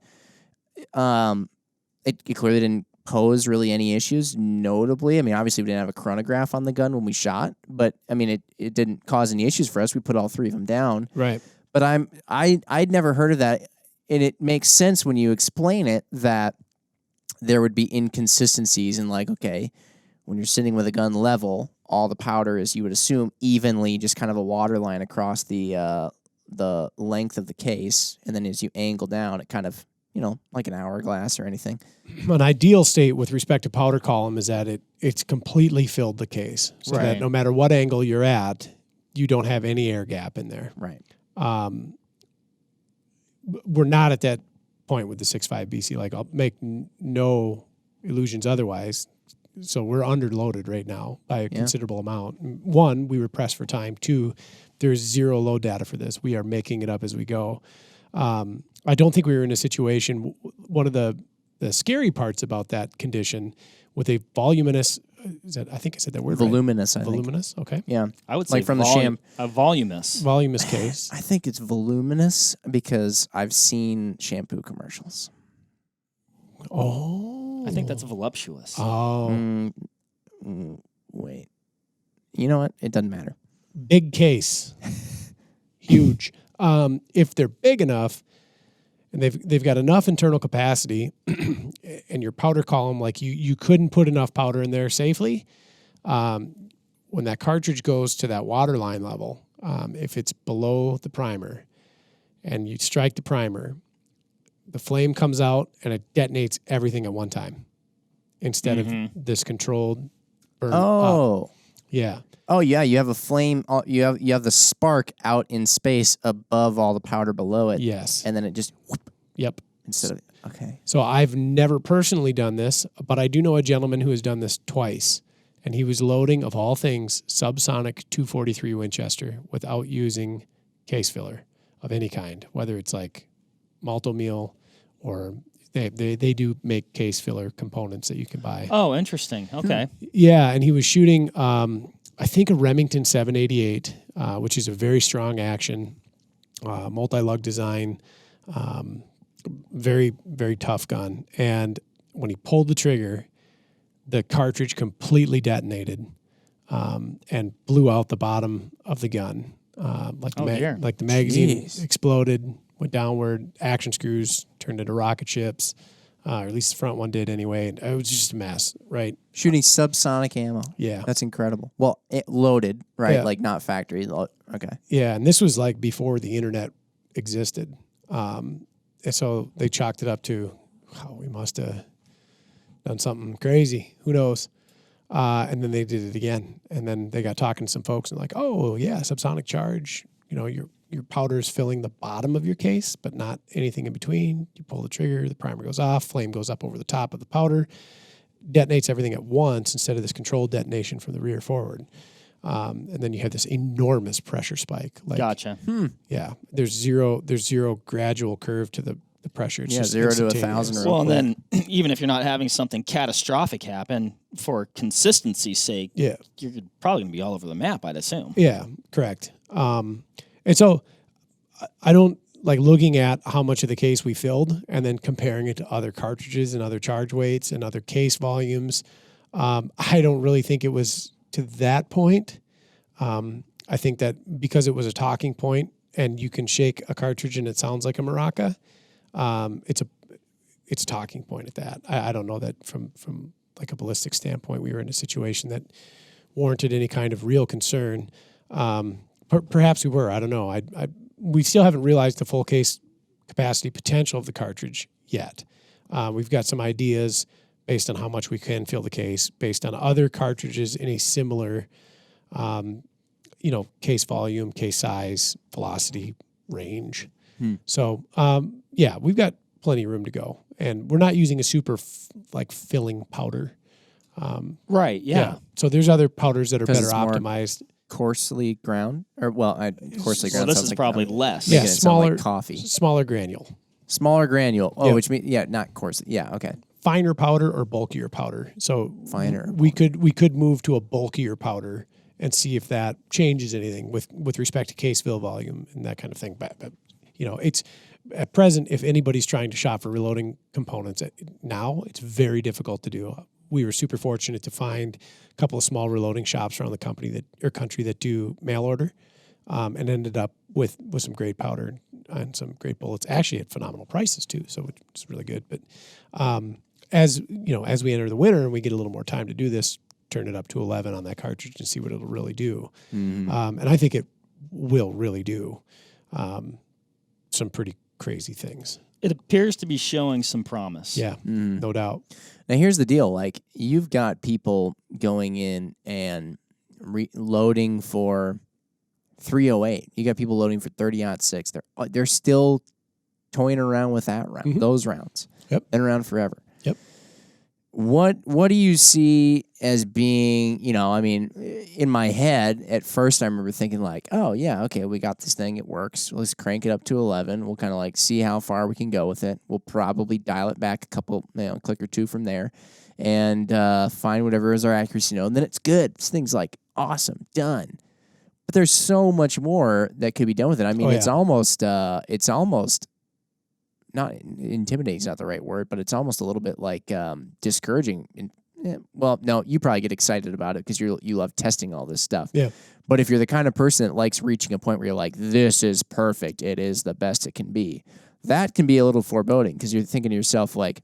it clearly didn't pose really any issues, notably. I mean, obviously we didn't have a chronograph on the gun when we shot, but I mean it didn't cause any issues for us. We put all three of them down. Right. But I'd never heard of that, and it makes sense when you explain it that there would be inconsistencies in, like, okay, when you're sitting with a gun level, all the powder is, you would assume, evenly just kind of a water line across the length of the case, and then as you angle down, it kind of, like an hourglass or anything. An ideal state with respect to powder column is that it's completely filled the case, so that no matter what angle you're at, you don't have any air gap in there. Right. We're not at that point with the 6.5 BC. Like, I'll make no illusions otherwise. So we're underloaded right now by a considerable amount. One, we were pressed for time. Two, there's zero load data for this. We are making it up as we go. I don't think we were in a situation. One of the scary parts about that condition with a voluminous, I think I said that word voluminous, right? I think. Voluminous, okay. Yeah. I would say like from a voluminous. Voluminous case. I think it's voluminous because I've seen shampoo commercials. Oh. I think that's voluptuous. Oh. Wait. You know what? It doesn't matter. Big case. Huge. If they're big enough and they've got enough internal capacity and your powder column, like you couldn't put enough powder in there safely, when that cartridge goes to that water line level, if it's below the primer and you strike the primer, the flame comes out and it detonates everything at one time instead of this controlled burn up. Yeah. Oh yeah, you have a flame. You have the spark out in space above all the powder below it. Yes. And then it just Yep. instead of okay. So I've never personally done this, but I do know a gentleman who has done this twice, and he was loading, of all things, subsonic 243 Winchester without using case filler of any kind, whether it's like Multi-Meal or they do make case filler components that you can buy. Oh, interesting. Okay. Yeah, and he was shooting, I think, a Remington 788, which is a very strong action, multi-lug design, very, very tough gun. And when he pulled the trigger, the cartridge completely detonated and blew out the bottom of the gun. Like the magazine exploded, went downward, action screws turned into rocket ships, or at least the front one did anyway. And it was just a mess, right? Shooting subsonic ammo. Yeah. That's incredible. Well, it loaded, right? Yeah. Like not factory. Okay. Yeah, and this was like before the internet existed. And so they chalked it up to, we must have done something crazy. Who knows? And then they did it again. And then they got talking to some folks and like, oh, yeah, subsonic charge. Your powder is filling the bottom of your case, but not anything in between. You pull the trigger, the primer goes off, flame goes up over the top of the powder, detonates everything at once instead of this controlled detonation from the rear forward. And then you have this enormous pressure spike. Like, Gotcha. Yeah, there's zero gradual curve to the pressure. It's just 0 to instantaneous. 1,000. Well, and then even if you're not having something catastrophic happen, for consistency's sake, you're probably going to be all over the map, I'd assume. Yeah, correct. And so I don't like looking at how much of the case we filled and then comparing it to other cartridges and other charge weights and other case volumes. I don't really think it was to that point. I think that because it was a talking point and you can shake a cartridge and it sounds like a maraca, it's a talking point at that. I don't know that from like a ballistic standpoint, we were in a situation that warranted any kind of real concern. Perhaps we were. I don't know. We still haven't realized the full case capacity potential of the cartridge yet. We've got some ideas based on how much we can fill the case, based on other cartridges in a similar, case volume, case size, velocity, range. So, we've got plenty of room to go. And we're not using a super filling powder. Right, yeah. So there's other powders that are better it's more optimized. Coarsely ground, or coarsely ground. Well, this sounds is like, probably less. Yeah, making it sound like smaller coffee, smaller granule. smaller granule. Oh, Yeah. which means not coarse. Yeah, okay. Finer powder or bulkier powder. So Finer. we could move to a bulkier powder and see if that changes anything with respect to case fill volume and that kind of thing. But it's at present, if anybody's trying to shop for reloading components now, it's very difficult to do. We were super fortunate to find a couple of small reloading shops around the country that do mail order, and ended up with some great powder and some great bullets, actually at phenomenal prices too. So it's really good. But as we enter the winter and we get a little more time to do this, turn it up to 11 on that cartridge and see what it'll really do. Mm-hmm. And I think it will really do some pretty crazy things. It appears to be showing some promise. Yeah, no doubt. Now here's the deal: like you've got people going in and loading for 308. You got people loading for 30-06. They're still toying around with that round. Mm-hmm. Those rounds. Yep. Been around forever. Yep. What do you see as being, in my head, at first I remember thinking like, oh, yeah, okay, we got this thing. It works. Let's crank it up to 11. We'll kind of like see how far we can go with it. We'll probably dial it back a couple, click or two from there and find whatever is our accuracy node. And then it's good. This thing's like awesome, done. But there's so much more that could be done with it. I mean, it's almost not intimidating is not the right word, but it's almost a little bit like discouraging. Well, no, you probably get excited about it because you love testing all this stuff. Yeah. But if you're the kind of person that likes reaching a point where you're like, this is perfect, it is the best it can be, that can be a little foreboding because you're thinking to yourself like,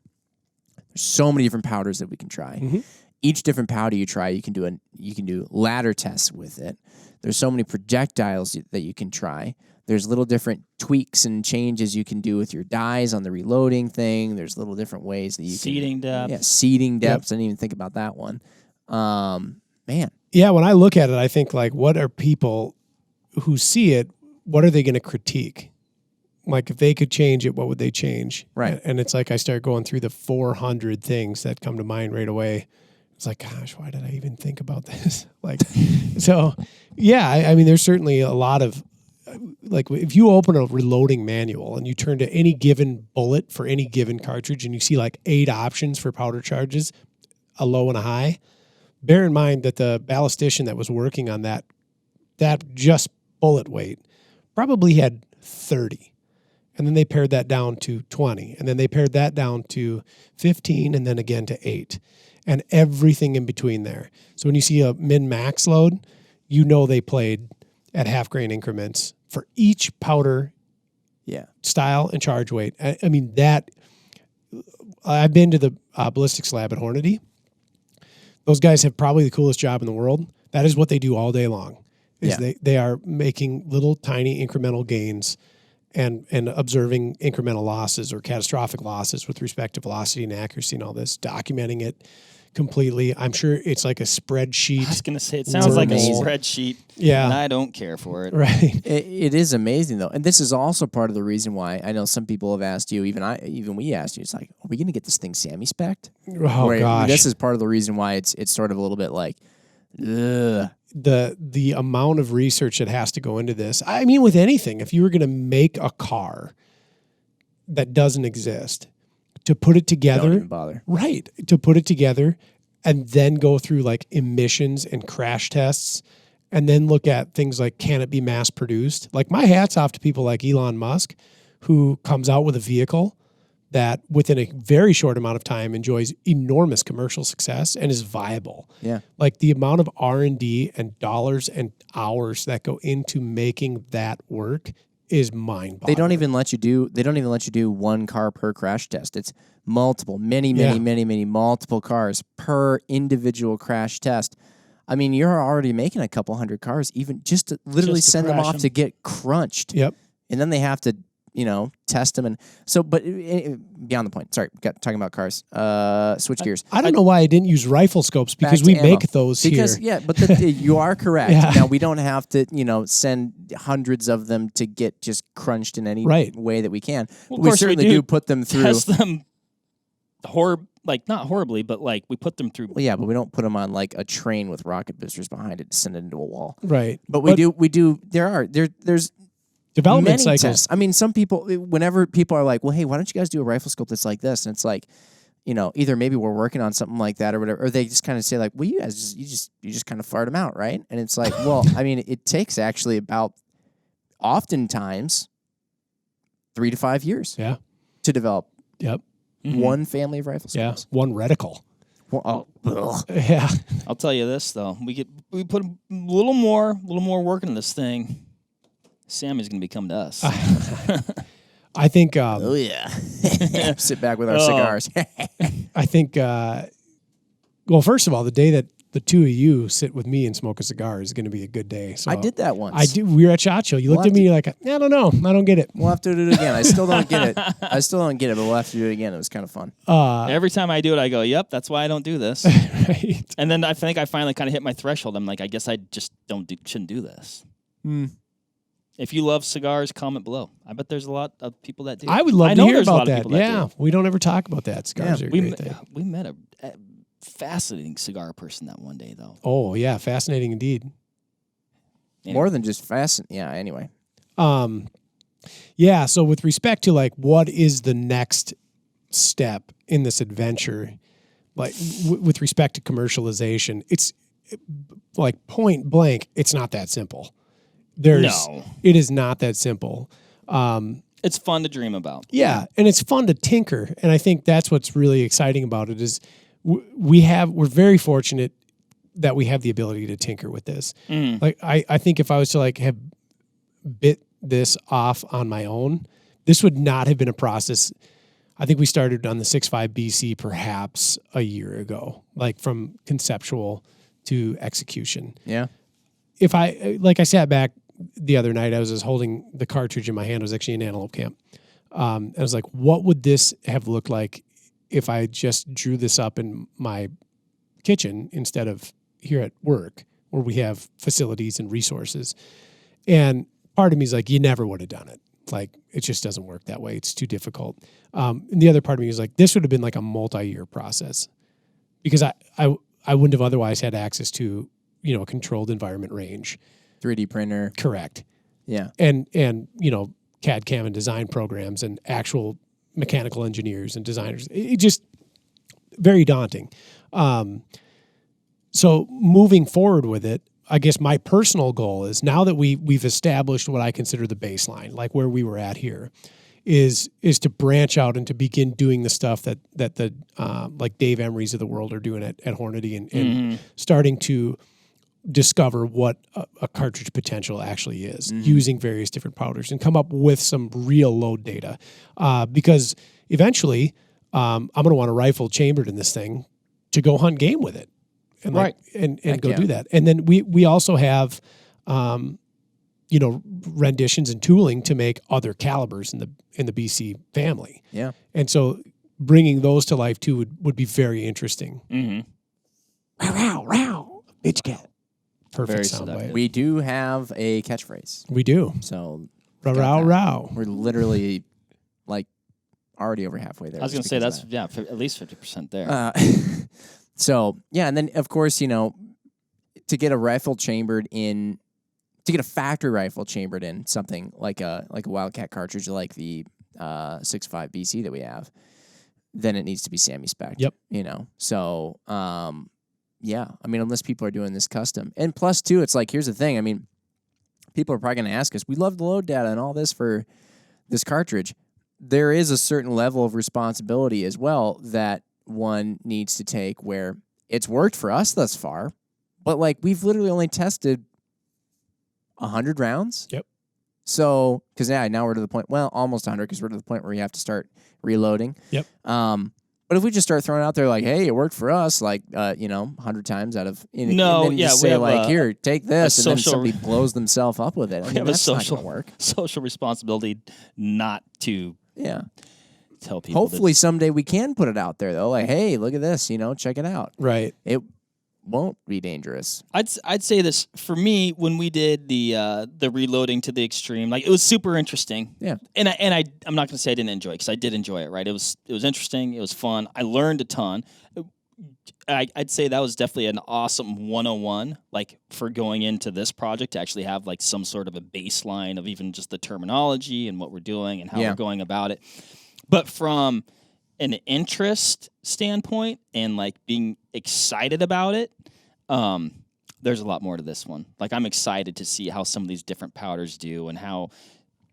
there's so many different powders that we can try. Mm-hmm. Each different powder you try, you can do ladder tests with it. There's so many projectiles that you can try. There's little different tweaks and changes you can do with your dies on the reloading thing. There's little different ways that you seating depth. Yeah, seating depths. I didn't even think about that one. Man. Yeah, when I look at it, I think like, what are people who see it, what are they going to critique? Like if they could change it, what would they change? Right. And it's like I start going through the 400 things that come to mind right away. It's like, gosh, why did I even think about this? So, yeah, I mean, there's certainly a lot of, like if you open a reloading manual and you turn to any given bullet for any given cartridge and you see like 8 options for powder charges, a low and a high, bear in mind that the ballistician that was working on that just bullet weight probably had 30. And then they pared that down to 20. And then they pared that down to 15 and then again to 8. And everything in between there. So when you see a min-max load, they played at half grain increments for each powder style and charge weight. I mean, I've been to the ballistics lab at Hornady. Those guys have probably the coolest job in the world. That is what they do all day long. They are making little tiny incremental gains and observing incremental losses or catastrophic losses with respect to velocity and accuracy and all this, documenting it completely. I'm sure it's like a spreadsheet. I was going to say, it sounds like a spreadsheet. Yeah. And I don't care for it. Right. It is amazing, though. And this is also part of the reason why I know some people have asked you, even we asked you, it's like, are we going to get this thing SAMI-spec'd? Oh, gosh. This is part of the reason why it's sort of a little bit like, ugh. The amount of research that has to go into this. I mean, with anything, if you were going to make a car that doesn't exist, to put it together, Don't even bother. Right, to put it together and then go through like emissions and crash tests and then look at things like, can it be mass produced? Like my hat's off to people like Elon Musk, who comes out with a vehicle that within a very short amount of time enjoys enormous commercial success and is viable. Yeah. Like the amount of R&D and dollars and hours that go into making that work is mind-boggling. They don't even let you do one car per crash test. It's multiple, many multiple cars per individual crash test. I mean, you're already making a couple hundred cars, even just to literally Just to send them crash off 'em. to get crunched. Yep. And then they have to, test them. And so, but beyond the point. Sorry, talking about cars. Switch gears. I don't know why I didn't use rifle scopes because Back we to ammo. make those Because, here. yeah, but you are correct. Yeah. Now, we don't have to, send hundreds of them to get just crunched in any Right. way that we can. Well, But of we course we certainly do do put them through. Test them, not horribly, but like we put them through. Well, yeah, but we don't put them on like a train with rocket boosters behind it to send it into a wall. Right. But we do. There's Development many cycles. tests. I mean, some people, whenever people are like, well, hey, why don't you guys do a rifle scope that's like this? And it's like, either maybe we're working on something like that or whatever, or they just kind of say like, well, you guys you just kind of fired them out, right? And it's like, well, I mean, it takes actually about oftentimes 3 to 5 years Yeah. to develop Yep. one family of rifle Yeah. scopes. One reticle. Well, ugh. Yeah. I'll tell you this though, we put a little more work into this thing. Sammy's gonna be coming to us. I think. Oh yeah. Sit back with our Oh. cigars. I think. Well, first of all, the day that the two of you sit with me and smoke a cigar is going to be a good day. So I did that once. I do. We were at SHOT Show. You looked at me like, I don't know. I don't get it. We'll have to do it again. I still don't get it. But we'll have to do it again. It was kind of fun. Every time I do it, I go, "Yep, that's why I don't do this." Right. And then I think I finally kind of hit my threshold. I'm like, I guess I just shouldn't do this. If you love cigars, comment below. I bet there's a lot of people that do. I would love to know hear there's a about lot of that. people that Yeah, do. we don't ever talk about that. Cigars are a We great thing. we met a fascinating cigar person that one day though. Oh yeah, fascinating indeed. Anyway. More than just fast. Yeah. Anyway. Yeah. So with respect to like, what is the next step in this adventure? Like with respect to commercialization, it's like point blank. It's not that simple. No. It is not that simple. It's fun to dream about. Yeah, and it's fun to tinker, and I think that's what's really exciting about it is we're very fortunate that we have the ability to tinker with this. Like I think if I was to like have bit this off on my own, this would not have been a process. I think we started on the 6.5 BC perhaps a year ago, like from conceptual to execution. Yeah. If I sat back the other night, I was just holding the cartridge in my hand. I was actually in antelope camp. I was like, what would this have looked like if I just drew this up in my kitchen instead of here at work where we have facilities and resources? And part of me is like, you never would have done it. Like, it just doesn't work that way. It's too difficult. And the other part of me is like, this would have been like a multi-year process because I wouldn't have otherwise had access to, a controlled environment range. 3D printer. Correct. Yeah. And CAD CAM and design programs and actual mechanical engineers and designers. It just very daunting. So moving forward with it, I guess my personal goal is now that we've established what I consider the baseline, like where we were at here, is to branch out and to begin doing the stuff that the like Dave Emery's of the world are doing at Hornady and starting to discover what a cartridge potential actually is using various different powders and come up with some real load data. Because eventually I'm going to want a rifle chambered in this thing to go hunt game with it. And Right. and go do that. And then we also have, renditions and tooling to make other calibers in the BC family. Yeah. And so bringing those to life too would be very interesting. Mm-hmm. Row, row, row, bitch cat. Perfect Very sound seductive. bite. We do have a catchphrase. We do. So Row, got row, that. row. We're literally like already over halfway there. I was going just to say because that's of at least 50% there. that. So yeah, and then of course, to get a rifle chambered in, to get a factory rifle chambered in something like a Wildcat cartridge, like the 6.5 BC that we have, then it needs to be SAMI spec. Yep. So yeah, I mean, unless people are doing this custom, and plus too, it's like here's the thing. I mean, people are probably going to ask us, we love the load data and all this for this cartridge. There is a certain level of responsibility as well that one needs to take where it's worked for us thus far, but like we've literally only tested 100 rounds. Yep. So, because now we're to the point, well, almost 100 because we're to the point where you have to start reloading. Yep. But But if we just start throwing out there like, hey, it worked for us, like, 100 times out of, and No, then yeah, just we say have like, here, take this, and then social- somebody blows themselves up with it. I mean, have a that's not going to work. social responsibility not to Yeah. tell people. Hopefully someday we can put it out there though. Like, hey, look at this, check it out. Right. It won't be dangerous. I'd say this for me when we did the reloading to the extreme, like it was super interesting. Yeah. And I'm not going to say I didn't enjoy it because I did enjoy it. Right. It was interesting. It was fun. I learned a ton. I'd say that was definitely an awesome 101, like for going into this project to actually have like some sort of a baseline of even just the terminology and what we're doing and how we're going about it. But from an interest standpoint and like being excited about it, there's a lot more to this one. Like I'm excited to see how some of these different powders do and how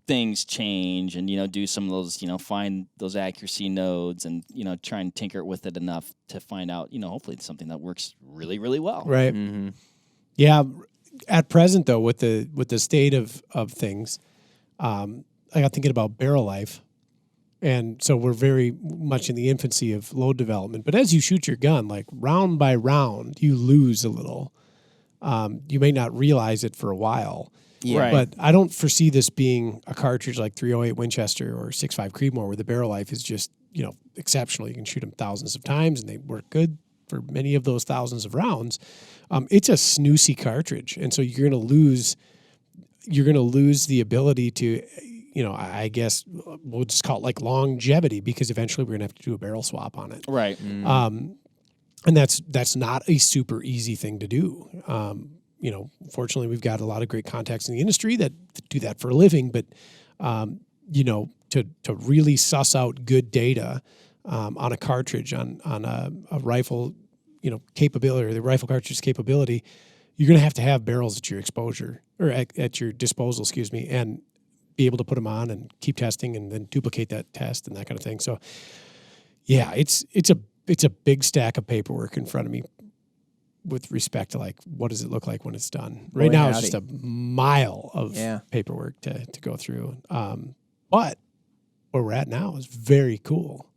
things change and, do some of those, find those accuracy nodes and, try and tinker with it enough to find out, hopefully it's something that works really, really well. Right. Mm-hmm. Yeah. At present though, with the state of things, I got thinking about barrel life. And so we're very much in the infancy of load development. But as you shoot your gun, like round by round, you lose a little. You may not realize it for a while. Yeah. Right. But I don't foresee this being a cartridge like 308 Winchester or 6.5 Creedmoor where the barrel life is just, exceptional. You can shoot them thousands of times and they work good for many of those thousands of rounds. It's a snoosey cartridge. And so you're going to lose the ability to, I guess we'll just call it like longevity because eventually we're going to have to do a barrel swap on it. Right. And that's not a super easy thing to do. Fortunately, we've got a lot of great contacts in the industry that do that for a living. But, to really suss out good data on a cartridge, on a rifle, capability or the rifle cartridge capability, you're going to have barrels at your exposure or at your disposal, and be able to put them on and keep testing and then duplicate that test and that kind of thing. So, yeah, it's a big stack of paperwork in front of me with respect to like what does it look like when it's done. Right now, it's just a mile of paperwork to go through. But where we're at now is very cool.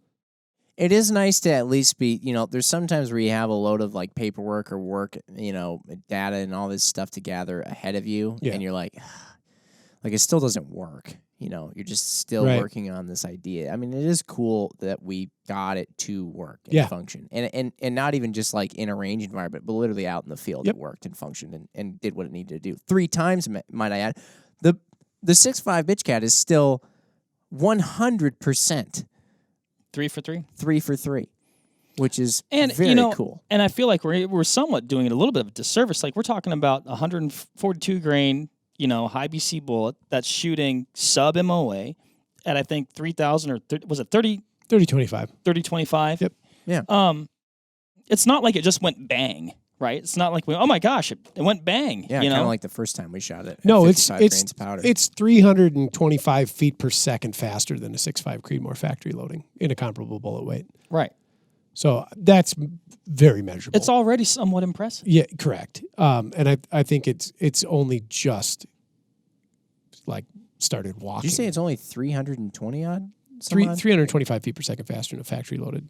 It is nice to at least be, there's sometimes where you have a load of like paperwork or work, data and all this stuff to gather ahead of you, and you're like it still doesn't work. You're just still working on this idea. I mean, it is cool that we got it to work and function, and not even just like in a range environment, but literally out in the field, it worked and functioned and did what it needed to do 3 times. Might I add, the 6.5 bitch cat is still 100%. 3 for 3. 3 for 3, which is and very cool. And I feel like we're somewhat doing it a little bit of a disservice. Like we're talking about 142 grain, high BC bullet that's shooting sub MOA at I think 3,000 or was it 30-25. 30-25. Yep. Yeah. It's not like it just went bang, right? It's not like oh my gosh, it went bang. Yeah, kind of like the first time we shot it. No, it's grains of powder. It's 325 feet per second faster than a 6.5 Creedmoor factory loading in a comparable bullet weight. Right. So that's very measurable. It's already somewhat impressive. Yeah, correct. And I think it's only just like started walking. Did you say it's only 320 odd? 325 feet per second faster than a factory loaded.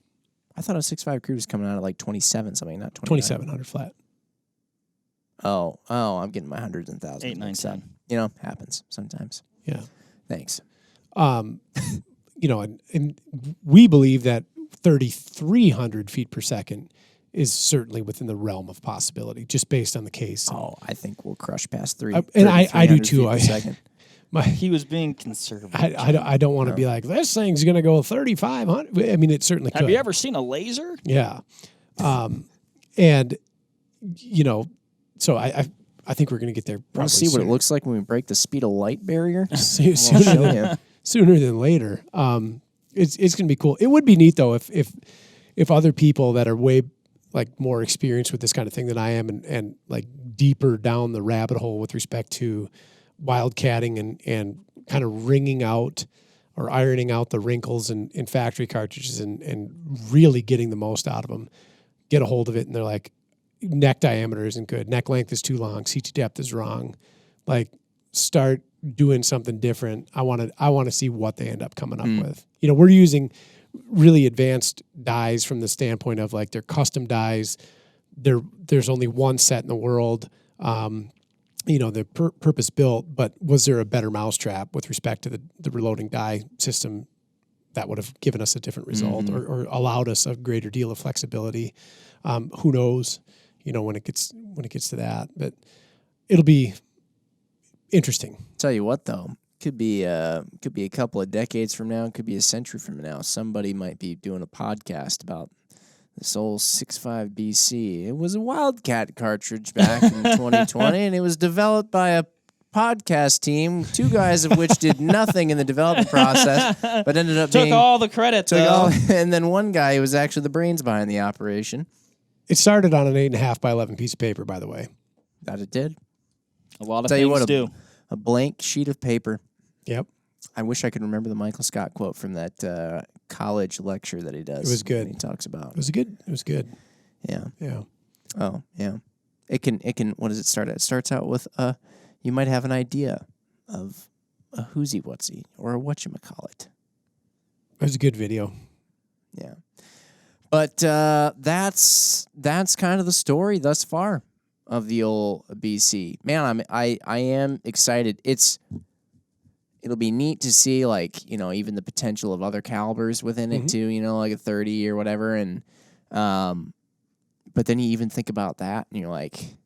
I thought a 6.5 Creed was coming out at like 27 something, not 2700 flat. Oh, I'm getting my hundreds and thousands. 8, 9, 10. Happens sometimes. Yeah. Thanks. And we believe that 3,300 feet per second is certainly within the realm of possibility, just based on the case. Oh, I think we'll crush past 3. And I do too. He was being conservative. I don't want to be like, this thing's going to go 3,500. I mean, it certainly could. Have you ever seen a laser? Yeah. And, so I think we're going to get there probably Want to see what it looks like when we break the speed of light barrier? sooner than later. It's going to be cool. It would be neat, though, if other people that are way like more experienced with this kind of thing than I am and like deeper down the rabbit hole with respect to wildcatting and kind of wringing out or ironing out the wrinkles in factory cartridges and really getting the most out of them, get a hold of it, and they're like, neck diameter isn't good, neck length is too long, CT depth is wrong. Like, start doing something different. I want to see what they end up coming up with. We're using really advanced dies from the standpoint of like they're custom dies. There's only one set in the world. They're purpose built, but was there a better mousetrap with respect to the reloading die system that would have given us a different result or allowed us a greater deal of flexibility? Who knows, when it gets to that, but it'll be interesting. Tell you what, though, could be a couple of decades from now, could be a century from now. Somebody might be doing a podcast about this old 6.5 BC. It was a Wildcat cartridge back in 2020, and it was developed by a podcast team, 2 guys of which did nothing in the development process, but ended up took all the credit. And then one guy who was actually the brains behind the operation. It started on an 8.5 by 11 piece of paper, by the way. That it did. A lot of things do. A blank sheet of paper. Yep. I wish I could remember the Michael Scott quote from that college lecture that he does. It was good. He talks about. It was good. Yeah. Yeah. Oh, yeah. It can. What does it start at? It starts out with you might have an idea of a whoosie whatsy or a whatchamacallit. It was a good video. Yeah. But that's kind of the story thus far of the old BC. Man, I am excited. It'll be neat to see, like, even the potential of other calibers within it too, like a 30 or whatever. And, but then you even think about that and you're like,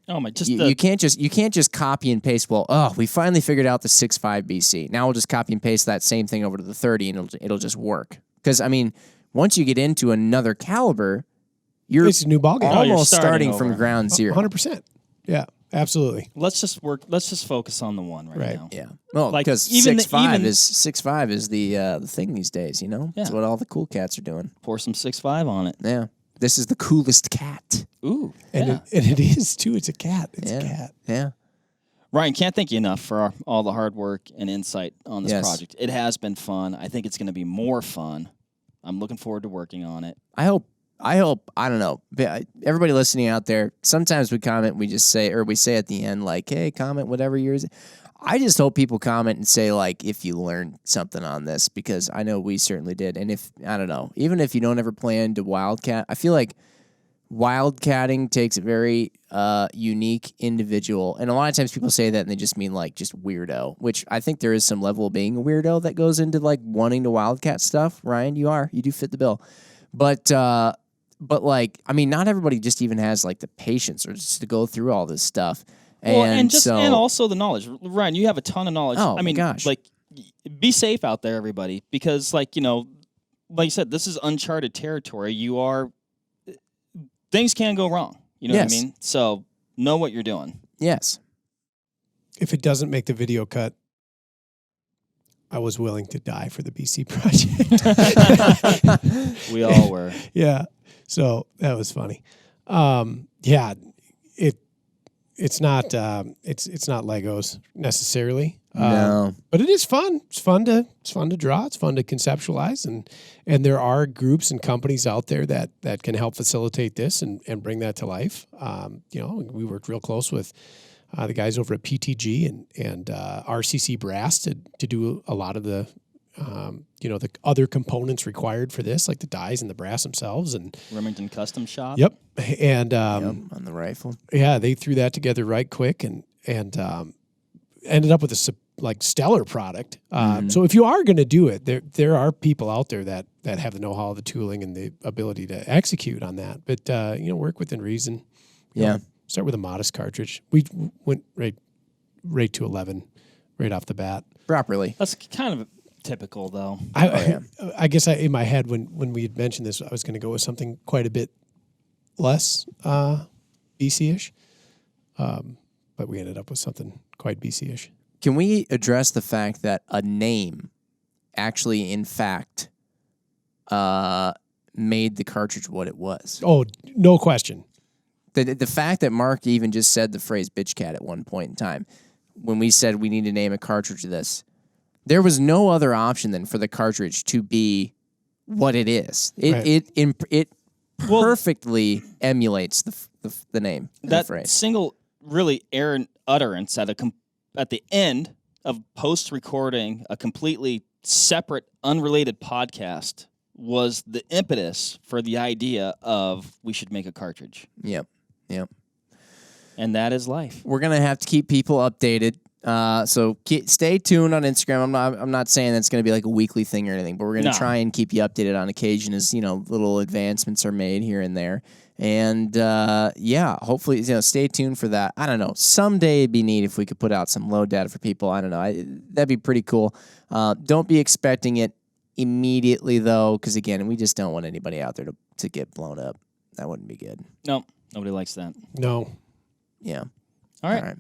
oh my, you can't just copy and paste. Well, we finally figured out the 6.5 BC. Now we'll just copy and paste that same thing over to the 30 and it'll just work. Because, once you get into another caliber, it's a new ballgame. Almost starting from ground zero. 100%. Yeah. Absolutely. Let's just focus on the one right now. Yeah. Well, like, because 6.5 is the thing these days. It's what all the cool cats are doing. Pour some 6.5 on it. Yeah. This is the coolest cat. Ooh. And it is too. It's a cat. It's a cat. Yeah. Ryan, can't thank you enough for all the hard work and insight on this project. It has been fun. I think it's going to be more fun. I'm looking forward to working on it. I hope, I don't know. Everybody listening out there, sometimes we comment, we say at the end, like, hey, comment whatever yours. I just hope people comment and say, like, if you learned something on this, because I know we certainly did. And even if you don't ever plan to wildcat, I feel like wildcatting takes a very unique individual. And a lot of times people say that and they just mean, like, just weirdo, which I think there is some level of being a weirdo that goes into, like, wanting to wildcat stuff. Ryan, you do fit the bill. But like, not everybody just even has, like, the patience or just to go through all this stuff. And also the knowledge. Ryan, you have a ton of knowledge. Oh, my gosh. Like, be safe out there, everybody, because, like, like you said, this is uncharted territory. Things can go wrong. You know what I mean? So know what you're doing. Yes. If it doesn't make the video cut, I was willing to die for the BC project. We all were. Yeah. So that was funny. It's not Legos necessarily. No. But it is fun. It's fun to draw. It's fun to conceptualize, and there are groups and companies out there that can help facilitate this and bring that to life. We worked real close with the guys over at PTG and RCC Brass to do a lot of the the other components required for this, like the dies and the brass themselves, and Remington Custom Shop. Yep, and on the rifle. Yeah, they threw that together right quick and ended up with a stellar product. So if you are going to do it, there are people out there that have the know-how, the tooling, and the ability to execute on that. But work within reason. Start with a modest cartridge. We went right to 11 right off the bat. Properly. That's kind of typical, though. I guess in my head when we had mentioned this, I was going to go with something quite a bit less BC-ish, but we ended up with something quite BC-ish. Can we address the fact that a name actually, in fact, made the cartridge what it was? Oh, no question. The fact that Mark even just said the phrase bitch cat at one point in time, when we said we need to name a cartridge of this, there was no other option than for the cartridge to be what it is. It perfectly emulates the name. That the phrase. Single really errant utterance at the end of post recording a completely separate, unrelated podcast was the impetus for the idea of we should make a cartridge. Yep. And that is life. We're gonna have to keep people updated. So stay tuned on Instagram. I'm not saying that's gonna be like a weekly thing or anything, but we're gonna try and keep you updated on occasion as little advancements are made here and there. And hopefully stay tuned for that. I don't know. Someday it'd be neat if we could put out some load data for people. I don't know. That'd be pretty cool. Don't be expecting it immediately though, because again, we just don't want anybody out there to get blown up. That wouldn't be good. No, nobody likes that. No. Yeah. All right.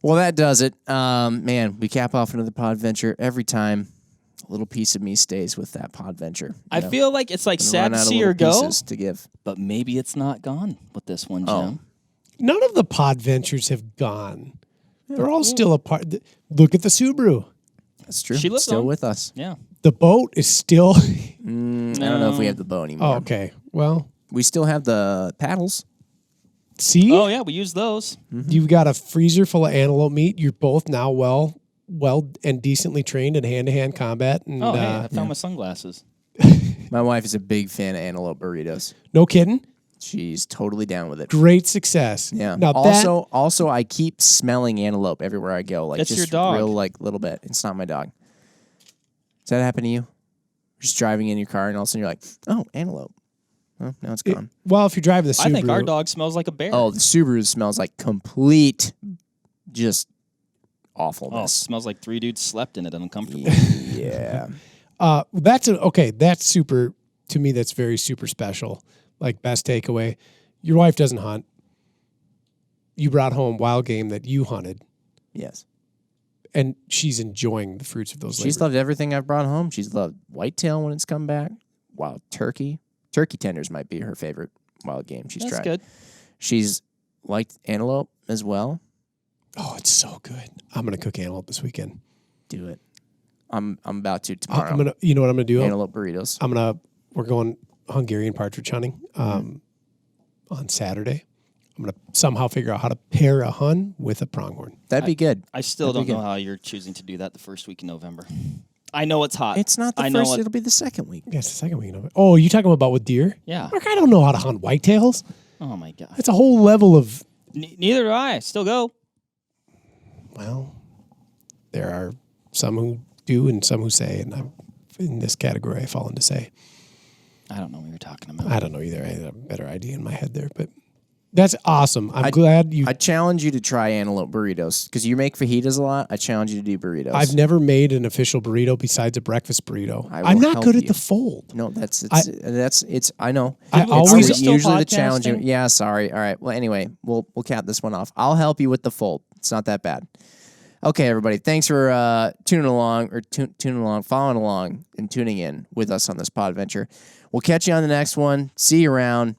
Well, that does it. Man, we cap off another pod venture every time. A little piece of me stays with that pod venture. I feel like it's like sad to see her go, to give. But maybe it's not gone with this one, Jim. Oh. None of the pod ventures have gone. They're all still a part. Look at the Subaru. That's true. She lives still on. with us. Yeah. The boat is still. I don't know if we have the boat anymore. Oh, okay. Well, we still have the paddles. see? Oh, yeah, we use those. Mm-hmm. You've got a freezer full of antelope meat. You're both now well and decently trained in hand-to-hand combat. And, Oh, hey, I found my sunglasses. My wife is a big fan of antelope burritos. No kidding. She's totally down with it. Great success. Yeah. Now Also, I keep smelling antelope everywhere I go. Like That's just your dog. real, little bit. It's not my dog. Does that happen to you? Just driving in your car and all of a sudden you're like, oh, antelope. Oh, now it's gone. well, if you're driving the Subaru, I think our dog smells like a bear. Oh, the Subaru smells like complete, just Oh, awfulness. smells like 3 dudes slept in it uncomfortable. Yeah. that's super. To me, that's very super special. Like best takeaway, your wife doesn't hunt. You brought home wild game that you hunted, Yes. and she's enjoying the fruits of those. She's labors. loved everything I've brought home. She's loved whitetail when it's come back. Wild turkey. Turkey tenders might be her favorite wild game she's That's tried. good. She's liked antelope as well. Oh, it's so good. I'm gonna cook antelope this weekend. Do it. I'm about to tomorrow. I'm gonna. You know what I'm gonna do? Antelope burritos. We're going Hungarian partridge hunting on Saturday. I'm gonna somehow figure out how to pair a hun with a pronghorn. That'd be good. I still That'd be don't know good. how you're choosing to do that the first week in November. I know it's hot. It's not the I know Oh, first. It'll be the second week. Yeah, it's the second week of November. Oh, you talking about with deer? Yeah. Mark, I don't know how to hunt whitetails. Oh, my God. It's a whole level of. Neither do I. Still go. Well, there are some who do and some who say, and I'm in this category. I fall into say. I don't know what you're talking about. I don't know either. I had a better idea in my head there, but that's awesome. I'm glad you. I challenge you to try antelope burritos because you make fajitas a lot. I challenge you to do burritos. I've never made an official burrito besides a breakfast burrito. I will I'm not help good at you. the fold. No, it's. I know. I It's always- Are we still usually the challenge. podcasting? Yeah, sorry. All right. Well, anyway, we'll cap this one off. I'll help you with the fold. It's not that bad. Okay, everybody. Thanks for tuning along, following along, and tuning in with us on this pod adventure. We'll catch you on the next one. See you around.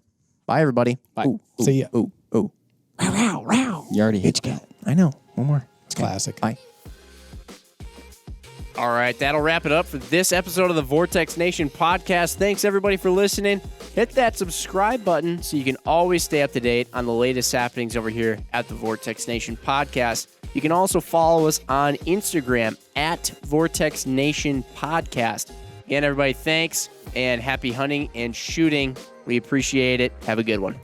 Bye, everybody. Bye. Ooh, ooh, See ya. Ooh, ooh. Row, row. You already hit your I know. One more. It's classic. Bye. All right, that'll wrap it up for this episode of the Vortex Nation podcast. Thanks, everybody, for listening. Hit that subscribe button so you can always stay up to date on the latest happenings over here at the Vortex Nation podcast. You can also follow us on Instagram at Vortex Nation Podcast. Again, everybody, thanks, and happy hunting and shooting. We appreciate it. Have a good one.